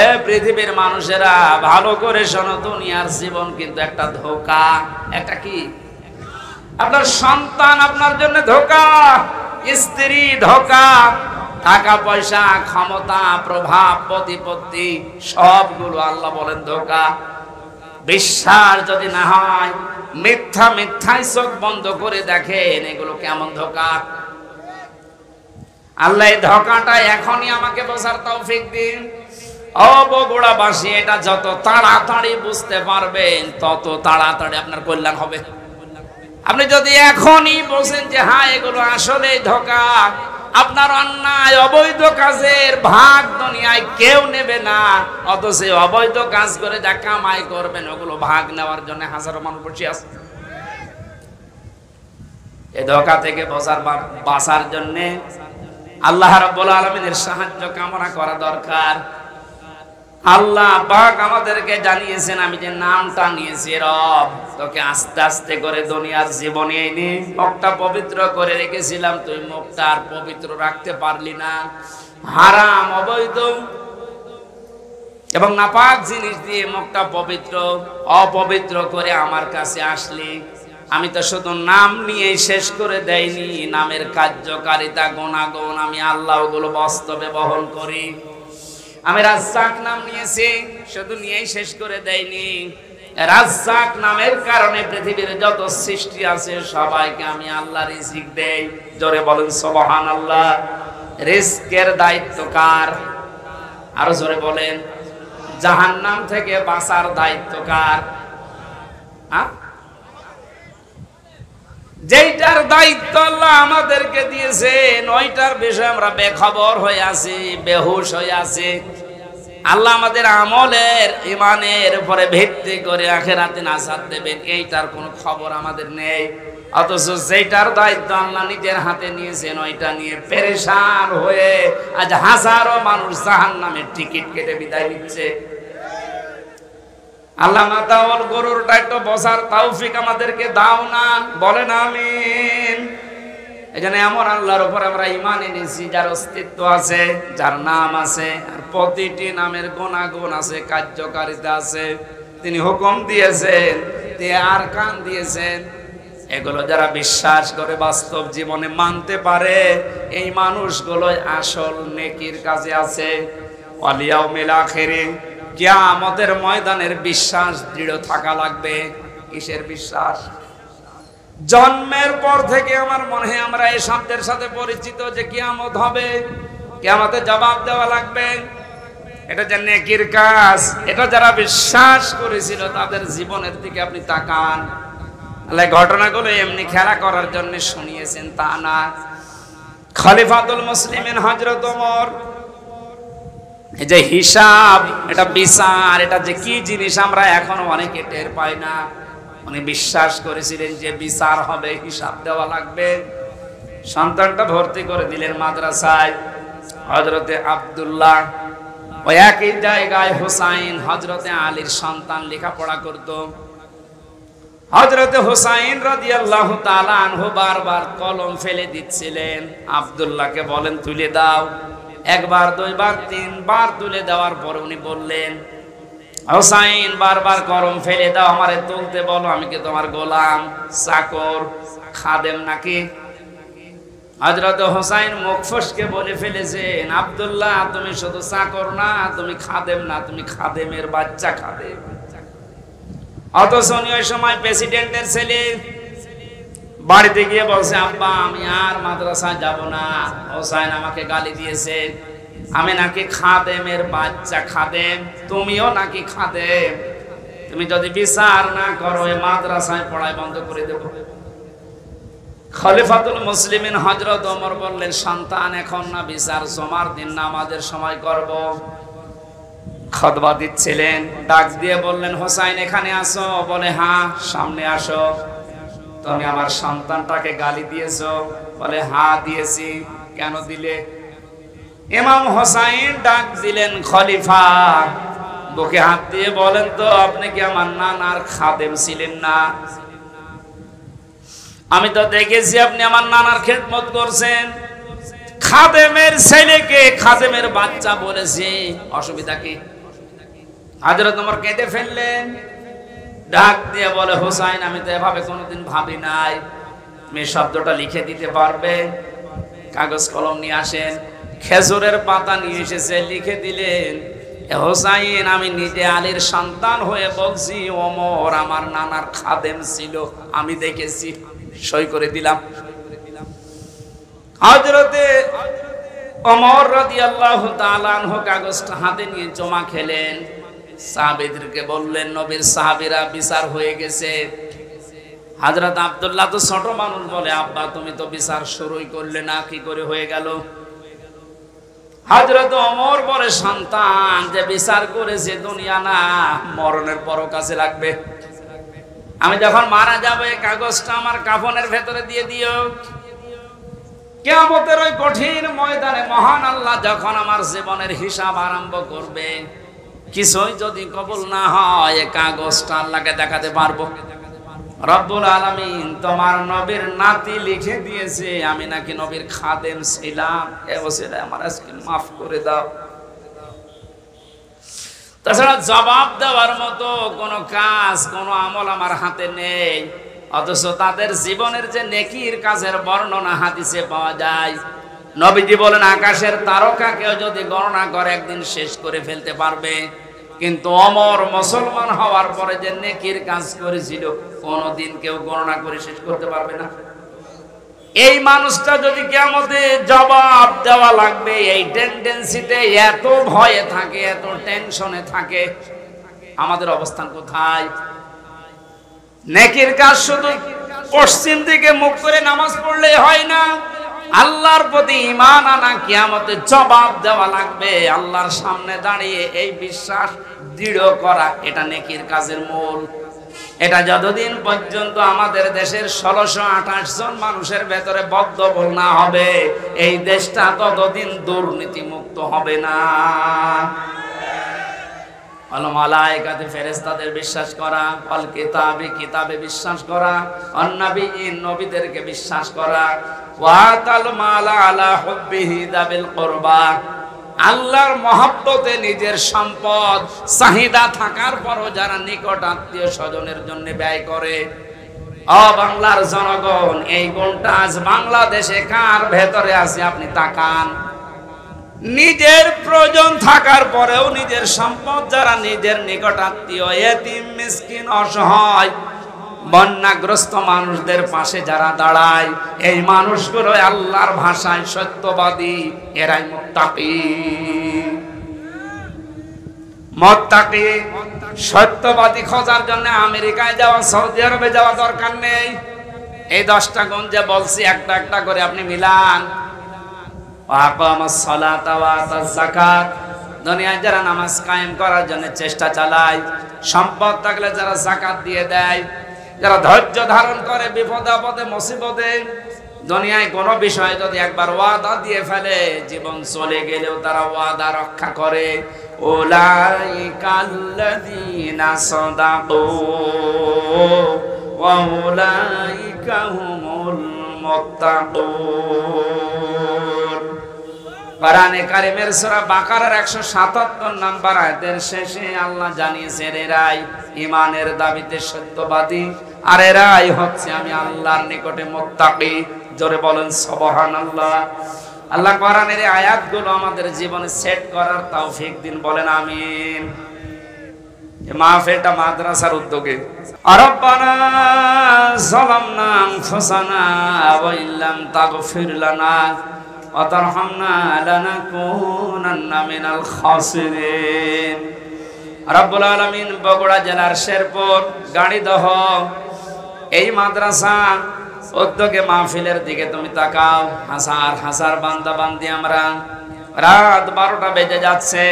এ পৃথিবীর মানুষেরা ভালো করে শোনো, দুনিয়ার জীবন কিন্তু একটা ধোঁকা। একটা কি? আপনার সন্তান আপনার জন্য ধোঁকা, স্ত্রী ধোঁকা, টাকা পয়সা, ক্ষমতা, প্রভাব, প্রতিপত্তি, সবগুলো আল্লাহ বলেন ধোঁকা। বিশ্বাস যদি না হয়, মিথ্যা মিথ্যায় চোখ বন্ধ করে দেখেন এগুলো কেমন ধোঁকা। আল্লাহ এই ধোঁকাটা এখনই আমাকে বোঝার তৌফিক দিন। ও বগুড়াবাসী, এটা যত তাড়াতাড়ি বুঝতে পারবেন তত তাড়াতাড়ি আপনার কল্যাণ হবে। আপনি যদি এখনই বোঝেন যে হ্যাঁ এগুলো আসলে ধোঁকা, আপনার অন্যায় অবৈধ কাজের ভাগ দুনিয়ায় কেউ নেবে না, অথচ অবৈধ কাজ করে যা কামাই করবেন ওগুলো ভাগ নেওয়ার জন্য হাজারো মানুষ বসে আছে। এই ধোঁকা থেকে বাঁচার জন্য আল্লাহ রাব্বুল আলামিনের সাহায্য কামনা করা দরকার। আল্লাহ পাক আমাদেরকে জানিয়েছেন, আমি যে নামটা নিয়েছি রব, তোকে আস্তে আস্তে করে দুনিয়ার জীবনে এনে মুখটা পবিত্র করে রেখেছিলাম, তুই মুখটা আর পবিত্র রাখতে পারলি না। হারাম, অবৈধ এবং নাপাক জিনিস দিয়ে মুখটা পবিত্র, অপবিত্র করে আমার কাছে আসলি। আমি তো শুধু নাম নিয়ে শেষ করে দেইনি, নামের কার্যকারিতা, গুণাগুণ আমি আল্লাহ ওগুলো বাস্তবে বহন করি। আমি রাজ্জাক নাম নিয়েছি, শুধু নিয়েই শেষ করে দেইনি। রাজ্জাক নামের কারণে পৃথিবীর যত সৃষ্টি আছে সবাইকে আমি আল্লাহ রিজিক দেই। জোরে বলেন সুবহানাল্লাহ। রিজকের দায়িত্ব কার? আরো জোরে বলেন। জাহান্নাম থেকে বাঁচার দায়িত্ব কার? যেইটার দায়িত্ব আল্লাহ আমাদেরকে দিয়েছেন ওইটার বিষয়ে আমরা বেখবর হয়ে আছি, বেহুশ হয়ে আছি। আল্লাহ আমাদের আমলের ইমানের উপরে ভিত্তি করে আখিরাতে নাজাত দেবেন, এইটার কোনো খবর আমাদের নেই। অথচ যেটার দায়িত্ব আল্লাহ নিজের হাতে নিয়েছেন ওইটা নিয়ে পেরেশান হয়ে আজ হাজারো মানুষ জাহান্নামের টিকিট কেটে বিদায় নিচ্ছে। আল্লাহ মাতাওয়াল গরুরটা একটু বসার তৌফিক আমাদেরকে দাও না, বলেন আমিন। এখানে এমন আল্লাহর উপর আমরা ঈমান এনেছি যার অস্তিত্ব আছে, যার নাম আছে, আর প্রতিটি নামের গুণাগুণ আছে, কার্যকারিতা আছে। তিনি হুকুম দিয়েছেন, তিনি আরকান দিয়েছেন। এগুলো যারা বিশ্বাস করে বাস্তব জীবনে মানতে পারে এই মানুষগুলোই আসল নেকির কাজে আছে। ওয়াল ইয়াউমিল আখিরে, কিয়ামতের ময়দানের বিশ্বাস দৃঢ় থাকা লাগবে। কিসের বিশ্বাস? জন্মের পর থেকে আমার মনে হয় আমরা এই শব্দের সাথে পরিচিত যে কিয়ামত হবে, কিয়ামতে জবাব দেওয়া লাগবে। এটা যে নেকির কাজ, এটা যারা বিশ্বাস করেছিল তাদের জীবনের দিকে আপনি তাকান। আল্লাহ ঘটনাগুলো এমনি খেলা করার জন্য শুনিয়েছেন তা না। খলিফাতুল মুসলিমিন হযরত ওমর, এই যে হিসাব, এটা বিচার, এটা যে কি জিনিস আমরা এখনো অনেকে টের পাই না। উনি বিশ্বাস করেছিলেন যে বিচার হবে, হিসাব দেওয়া লাগবে। সন্তানটা ভর্তি করে দিলেন মাদ্রাসায়। হযরতে আব্দুল্লাহ, ওই একই জায়গায় হুসাইন হযরতে আলীর সন্তান লেখাপড়া করত। হযরতে হুসাইন রাদিয়াল্লাহু তাআলা আনহু বারবার কলম ফেলে দিচ্ছিলেন। আব্দুল্লাহকে বলেন তুলে দাও। একবার, দুইবার, তিনবার তুলে দেওয়ার পর উনি বললেন, হুসাইন বারবার কলম ফেলে দাও, আমারে তুলতে বলো, আমি কি তোমার গোলাম, চাকর, খাদেম নাকি? হযরত হুসাইন মুখ ফসকে বলে ফেলেছেন, আব্দুল্লাহ তুমি শুধু চাকর না, তুমি খাদেম না, তুমি খাদেমের বাচ্চা, খাদেম। অথচ উনি ওই সময় প্রেসিডেন্টের ছেলে। বাড়িতে গিয়ে বলছে, আব্বা আমি আর মাদ্রাসায় যাব না, হুসাইন আমাকে গালি দিয়েছে, আমি নাকি খাদেমের বাচ্চা, খাদেম, তুমিও নাকি খাদেম, তুমি যদি বিচার না করো এই মাদ্রাসায় পড়াই বন্ধ করে দেব। খলিফাতুল মুসলিমিন হযরত ওমর বললেন, সন্তান এখন না, বিচার জমার দিন নামাজের সময় করব। খুতবা দিচ্ছিলেন, ডাক দিয়ে বললেন, হুসাইন এখানে আসো। বলে হ্যাঁ। সামনে আসো। তুমি আমার সন্তানটাকে গালি দিয়েছো? বলে হ্যাঁ দিয়েছি। কেন দিলে? ইমাম হুসাইন ডাক দিলেন, খলিফা বুকে হাত দিয়ে বলেন তো, আপনি কি আমার নানার খাদেম ছিলেন না? আমি তো দেখেছি আপনি আমার নানার খেদমত করছেন। খাদেমের ছেলেকে খাদেমের বাচ্চা বলেছি, অসুবিধা কি? হযরত ওমর কেঁদে ফেললেন। ডাক দিয়ে বলে, হুসাইন আমি তো এভাবে কোনোদিন ভাবি নাই, তুমি শব্দটা লিখে দিতে পারবে? কাগজ কলম নিয়ে আসেন। খেজুরের পাতা নিয়ে এসেছে, লিখে দিলেন, হুসাইন আমি নিজে আলীর সন্তান হয়ে বলছি ওমর আমার নানার খাদেম ছিল, আমি দেখেছি, সই করে দিলাম। হযরতে ওমর রাদিয়াল্লাহু তাআলা আনহু কাগজটা হাতে নিয়ে জমা খেলেন। সাহাবীদেরকে বললেন, নবীর সাহাবীরা বিচার হয়ে গেছে। হযরত আব্দুল্লাহ তো ছোট মানুষ, বলে আব্বা তুমি তো বিচার শুরুই করলে না, কি করে হয়ে গেল? হযরত ওমর বলে, সন্তান যে বিচার করেছে দুনিয়া না, মরণের পরও কাছে লাগবে। আমি যখন মারা যাব এই কাগজটা আমার কাফনের ভেতরে দিয়ে দিও। কিয়ামতের ওই কঠিন ময়দানে মহান আল্লাহ যখন আমার জীবনের হিসাব আরম্ভ করবে, কিছুই যদি কবুল না হয় এই কাগজটা আল্লাহকে দেখাতে পারবো। রব্বুল আলামিন তোমার নবীর নাতি লিখে দিয়েছে আমি নাকি নবীর খাদেম ছিলাম, এ ওসিলায় আমার আজকে মাফ করে দাও। তাছাড়া জবাব দেওয়ার মতো কোনো কাজ, কোনো আমল আমার হাতে নেই। অথচ তাদের জীবনের যে নেকির কাজের বর্ণনা হাদিসে পাওয়া যায়। নবীজি বলেন, আকাশের তারকাকেও যদি গণনা করে একদিন শেষ করে ফেলতে পারবে, কিন্তু ওমর মুসলমান হওয়ার পরে যে নেকির কাজ করেছিল কোনদিন কেউ গণনা করে শেষ করতে পারবে না। এই মানুষটা যদি কিয়ামতে জবাব দেওয়া লাগবে, এই টেন্ডেন্সিতে এত ভয়ে থাকে, এত টেনশনে থাকে, আমাদের অবস্থান কোথায়? নেকির কাজ শুধু পশ্চিম দিকে মুখ করে নামাজ পড়লে হয় না, আল্লাহর প্রতি ঈমান আনা, কিয়ামতে জবাব দেওয়া লাগবে, আল্লাহর সামনে দাঁড়িয়ে এই বিশ্বাস দৃঢ় করা, এটা নেকির কাজের মূল। এটা যতদিন পর্যন্ত আমাদের দেশের 1628 জন মানুষের ভেতরে বদ্ধমূল না হবে, এই দেশটা ততদিন দুর্নীতি মুক্ত হবে না। আল মালায়েকাতে ফেরেশতাদের বিশ্বাস করা, আল কিতাবে কিতাবে বিশ্বাস করা, অন নবিয়্যিন নবীদেরকে বিশ্বাস করা, ওয়া তাল মালা আলা হুব্বিহি দাবিল কুরবা, আল্লাহর মহব্বতে নিজের সম্পদ চাহিদা থাকার পরও যারা নিকট আত্মীয় স্বজনের জন্য ব্যয় করে। ও বাংলার জনগণ, এই গুণটা আজ বাংলাদেশে কার ভেতরে আছে আপনি তাকান। নিজের প্রয়োজন থাকার পরেও নিজের সম্পদ যারা নিজের নিকট আত্মীয়, এতিম, মিসকিন, অসহায়, বন্যাগ্রস্ত মানুষদের পাশে যারা দাঁড়ায়, এই মানুষগুলো আল্লাহর ভাষায় সত্যবাদী, এরাই মুত্তাকি। মুত্তাকি সত্যবাদী খোঁজার জন্য আমেরিকায় যাওয়া, সৌদি আরবে যাওয়া দরকার নেই। এই 10টা গুণ যে বলছি একটা একটা করে আপনি মিলান। দুনিয়ায় যারা নামাজ কায়েম করার জন্য চেষ্টা চালায়, সম্পদ থাকলে যারা যাকাত দিয়ে দেয়, যারা ধৈর্য ধারণ করে বিপদে আপদে মুসিবতে, দুনিয়ায় কোনো বিষয় যদি একবার ওয়াদা দিয়ে ফেলে, জীবন চলে গেলেও তারা ওয়াদা রক্ষা করে। উলাইকাল্লাযীনা সাদাকু ওয়া উলাইকা হুমুল মুত্তাকুন। কোরআনে কারীমের সূরা বাকারার 177 নম্বর আয়াতের শেষে আল্লাহ জানিয়েছেন, এরাই ঈমানের দাবিতে সত্যবাদী, আর এরাই হচ্ছে আমি আল্লাহর নিকটে মুত্তাকি। জোরে বলেন সুবহানাল্লাহ। আল্লাহ কোরআনের এই আয়াতগুলো আমাদের জীবনে সেট করার তৌফিক দিন, বলেন আমিন। এই মাহফিলটা মাদ্রাসার উদ্যোগে। রব্বানা যালামনা আনফুসানা ওয়া ইল্লাম তাগফির লানা ওয়া তারহামনা লানাকুনান্না মিনাল খাসিরিন। রব্বুল আলামিন বগুড়া জেলার শেরপুর গাড়িদহ এই মাদ্রাসা উদ্যোগে মাহফিলের দিকে তুমি তাকাও। হাজার হাজার বান্দা বান্দি আমরা, রাত 12টা বেজে যাচ্ছে,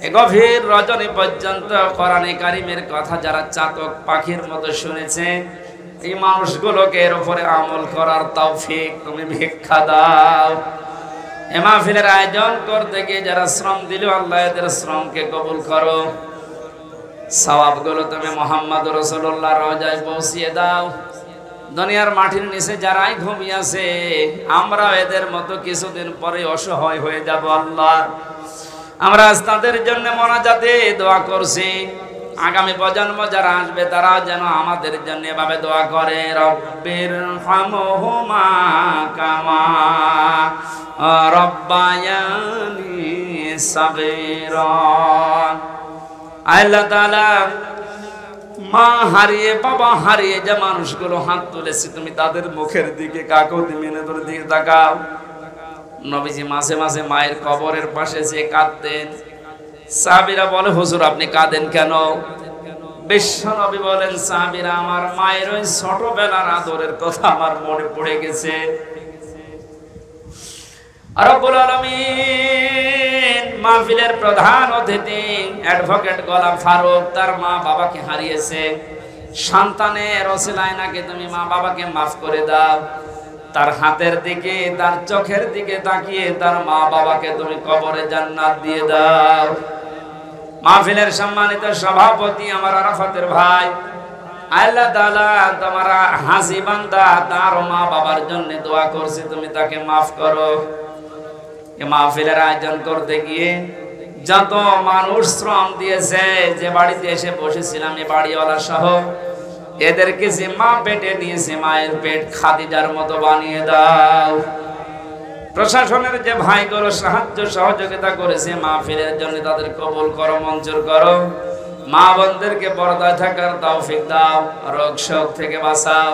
এই গভীর রজনী পর্যন্ত কোরআনে কারীমের কথা যারা চাতক পাখির মতো শুনেছে, এই মানুষগুলোকে এর উপরে আমল করার তৌফিক তুমি ভিক্ষা দাও। এই মাহফিলের আয়োজন করতে গিয়ে যারা শ্রম দিল, আল্লাহ এদের শ্রমকে কবুল করো। সওয়াবগুলো তুমি মুহাম্মদ রাসূলুল্লাহর রওজায় পৌঁছিয়ে দাও। দুনিয়ার মাটির নিচে যারাই ঘুমিয়ে আছে, আমরা এদের মতো কিছুদিন পরে অসহায় হয়ে যাব আল্লাহ। আমরা আজ তাদের জন্য মোনাজাতে দোয়া করছি, আগামী প্রজন্ম যারা আসবে তারা যেন আমাদের জন্য এভাবে দোয়া করে, রব্বির হামহুমা কামা রব্বায়ানি সাগীরা। আল্লাহ তাআলা মা হারিয়ে বাবা হারিয়ে যে মানুষগুলো হাত তুলেছে, তুমি তাদের মুখের দিকে, কাকুতি মিনতির দিকে তাকাও। নবীজি মাঝে মাঝে মায়ের কবরের পাশে যে কাঁদতেন, সাহাবীরা বলে, হুজুর আপনি কাঁদেন কেন? বিশ্ব নবী বলেন, সাহাবীরা আমার মায়ের ওই ছোটবেলার আদরের কথা আমার মনে পড়ে গেছে। রব্বুল আলামিন মাহফিলের প্রধান অতিথি অ্যাডভোকেট গোলাম ফারুক তার মা বাবাকে হারিয়েছে। সন্তানের ওসিলায় নাকি তুমি মা বাবাকে মাফ করে দাও। তার হাতের দিকে, তার চোখের দিকে তাকিয়ে তার মা বাবাকে তুমি কবরে জান্নাত দিয়ে দাও। মাহফিলের সম্মানিত সভাপতি আমার আরাফাতের ভাই, আল্লাহ তাআলা তোমার হাসি বান্দা তার মা বাবার জন্য দোয়া করছে, তুমি তাকে মাফ করো। এই মাহফিলের আয়োজন করতে গিয়ে যত মানুষ শ্রম দিয়েছে, যে বাড়িতে এসে বসেছিলাম এই বাড়িওয়ালা সহ, এদেরকে যে মা পেটে নিয়েছে, মায়ের পেট খাদিজার মতো বানিয়ে দাও। প্রশাসনের যে ভাইগুলো সাহায্য সহযোগিতা করেছে মাহফিলের জন্য, তাদের কবুল করো, মঞ্জুর করো। মা বোনদেরকে পর্দায় থাকার তৌফিক দাও, রোগ শোক থেকে বাঁচাও,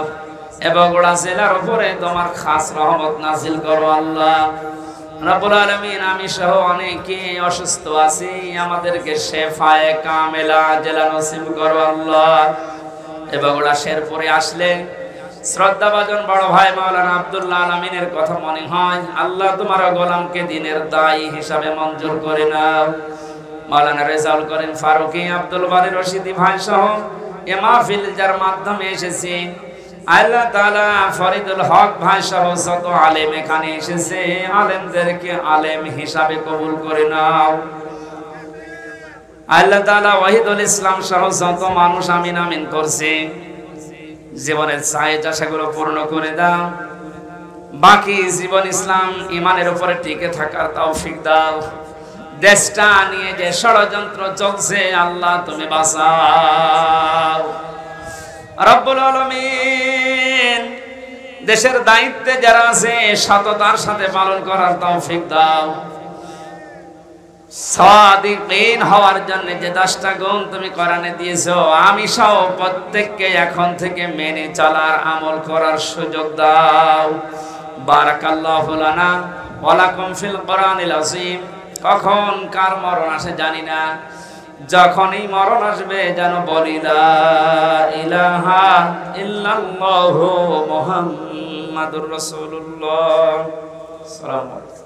এবং ওরা জেলার উপরে তোমার খাস রহমত নাজিল করো আল্লাহ রাব্বুল আলামিন। আমি সহ অনেকে অসুস্থ আছি, আমাদেরকে শেফায়ে কামেলা জেলা নসিব করো আল্লাহ। এবং ওরা শেরপুরে আসলে শ্রদ্ধাভাজন বড় ভাই মাওলানা আব্দুল্লাহ আল আমিনের কথা মনে হয়, আল্লাহ তোমার গোলামকে দিনের দায়ী হিসাবে মঞ্জুর করে নাও। মাওলানা রেজাউল করিম ফারুকী, আব্দুল বারী রশিদি ভাই সহ এ মাহফিল যার মাধ্যমে এসেছে, আল্লাহ তাআলা ফরিদুল হক ভাই সহ যত আলেম এখানে এসেছে, আলেমদেরকে আলেম হিসাবে কবুল করে নাও। আল্লাহ তাআলা ওয়াহিদুল ইসলাম সহ যত মানুষ আমিন আমিন করছে, জীবনের চাহিদা সেগুলো পূর্ণ করে দাও। বাকি জীবন ইসলাম ইমানের উপরে টিকে থাকার তৌফিক দাও। দেশটা নিয়ে যে ষড়যন্ত্র চলছে, আল্লাহ তুমি বাঁচাও রব্বুল আলামিন। দেশের দায়িত্বে যারা আছে সততার সাথে পালন করার তৌফিক দাও। সাদিকিন হওয়ার জন্য যে 10টা গুণ তুমি কোরআনে দিয়েছো, আমি সহ প্রত্যেককে এখন থেকে মেনে চলার আমল করার সুযোগ দাও। বারাকাল্লাহু লানা ওয়া লাকুম ফিল কোরআনিল আযীম। কখন কার মরণ আসে জানি না, যখনই মরণ আসবে যেন বলি লা ইলাহা ইল্লাল্লাহু মুহাম্মাদুর রাসূলুল্লাহ। আসসালামু আলাইকুম।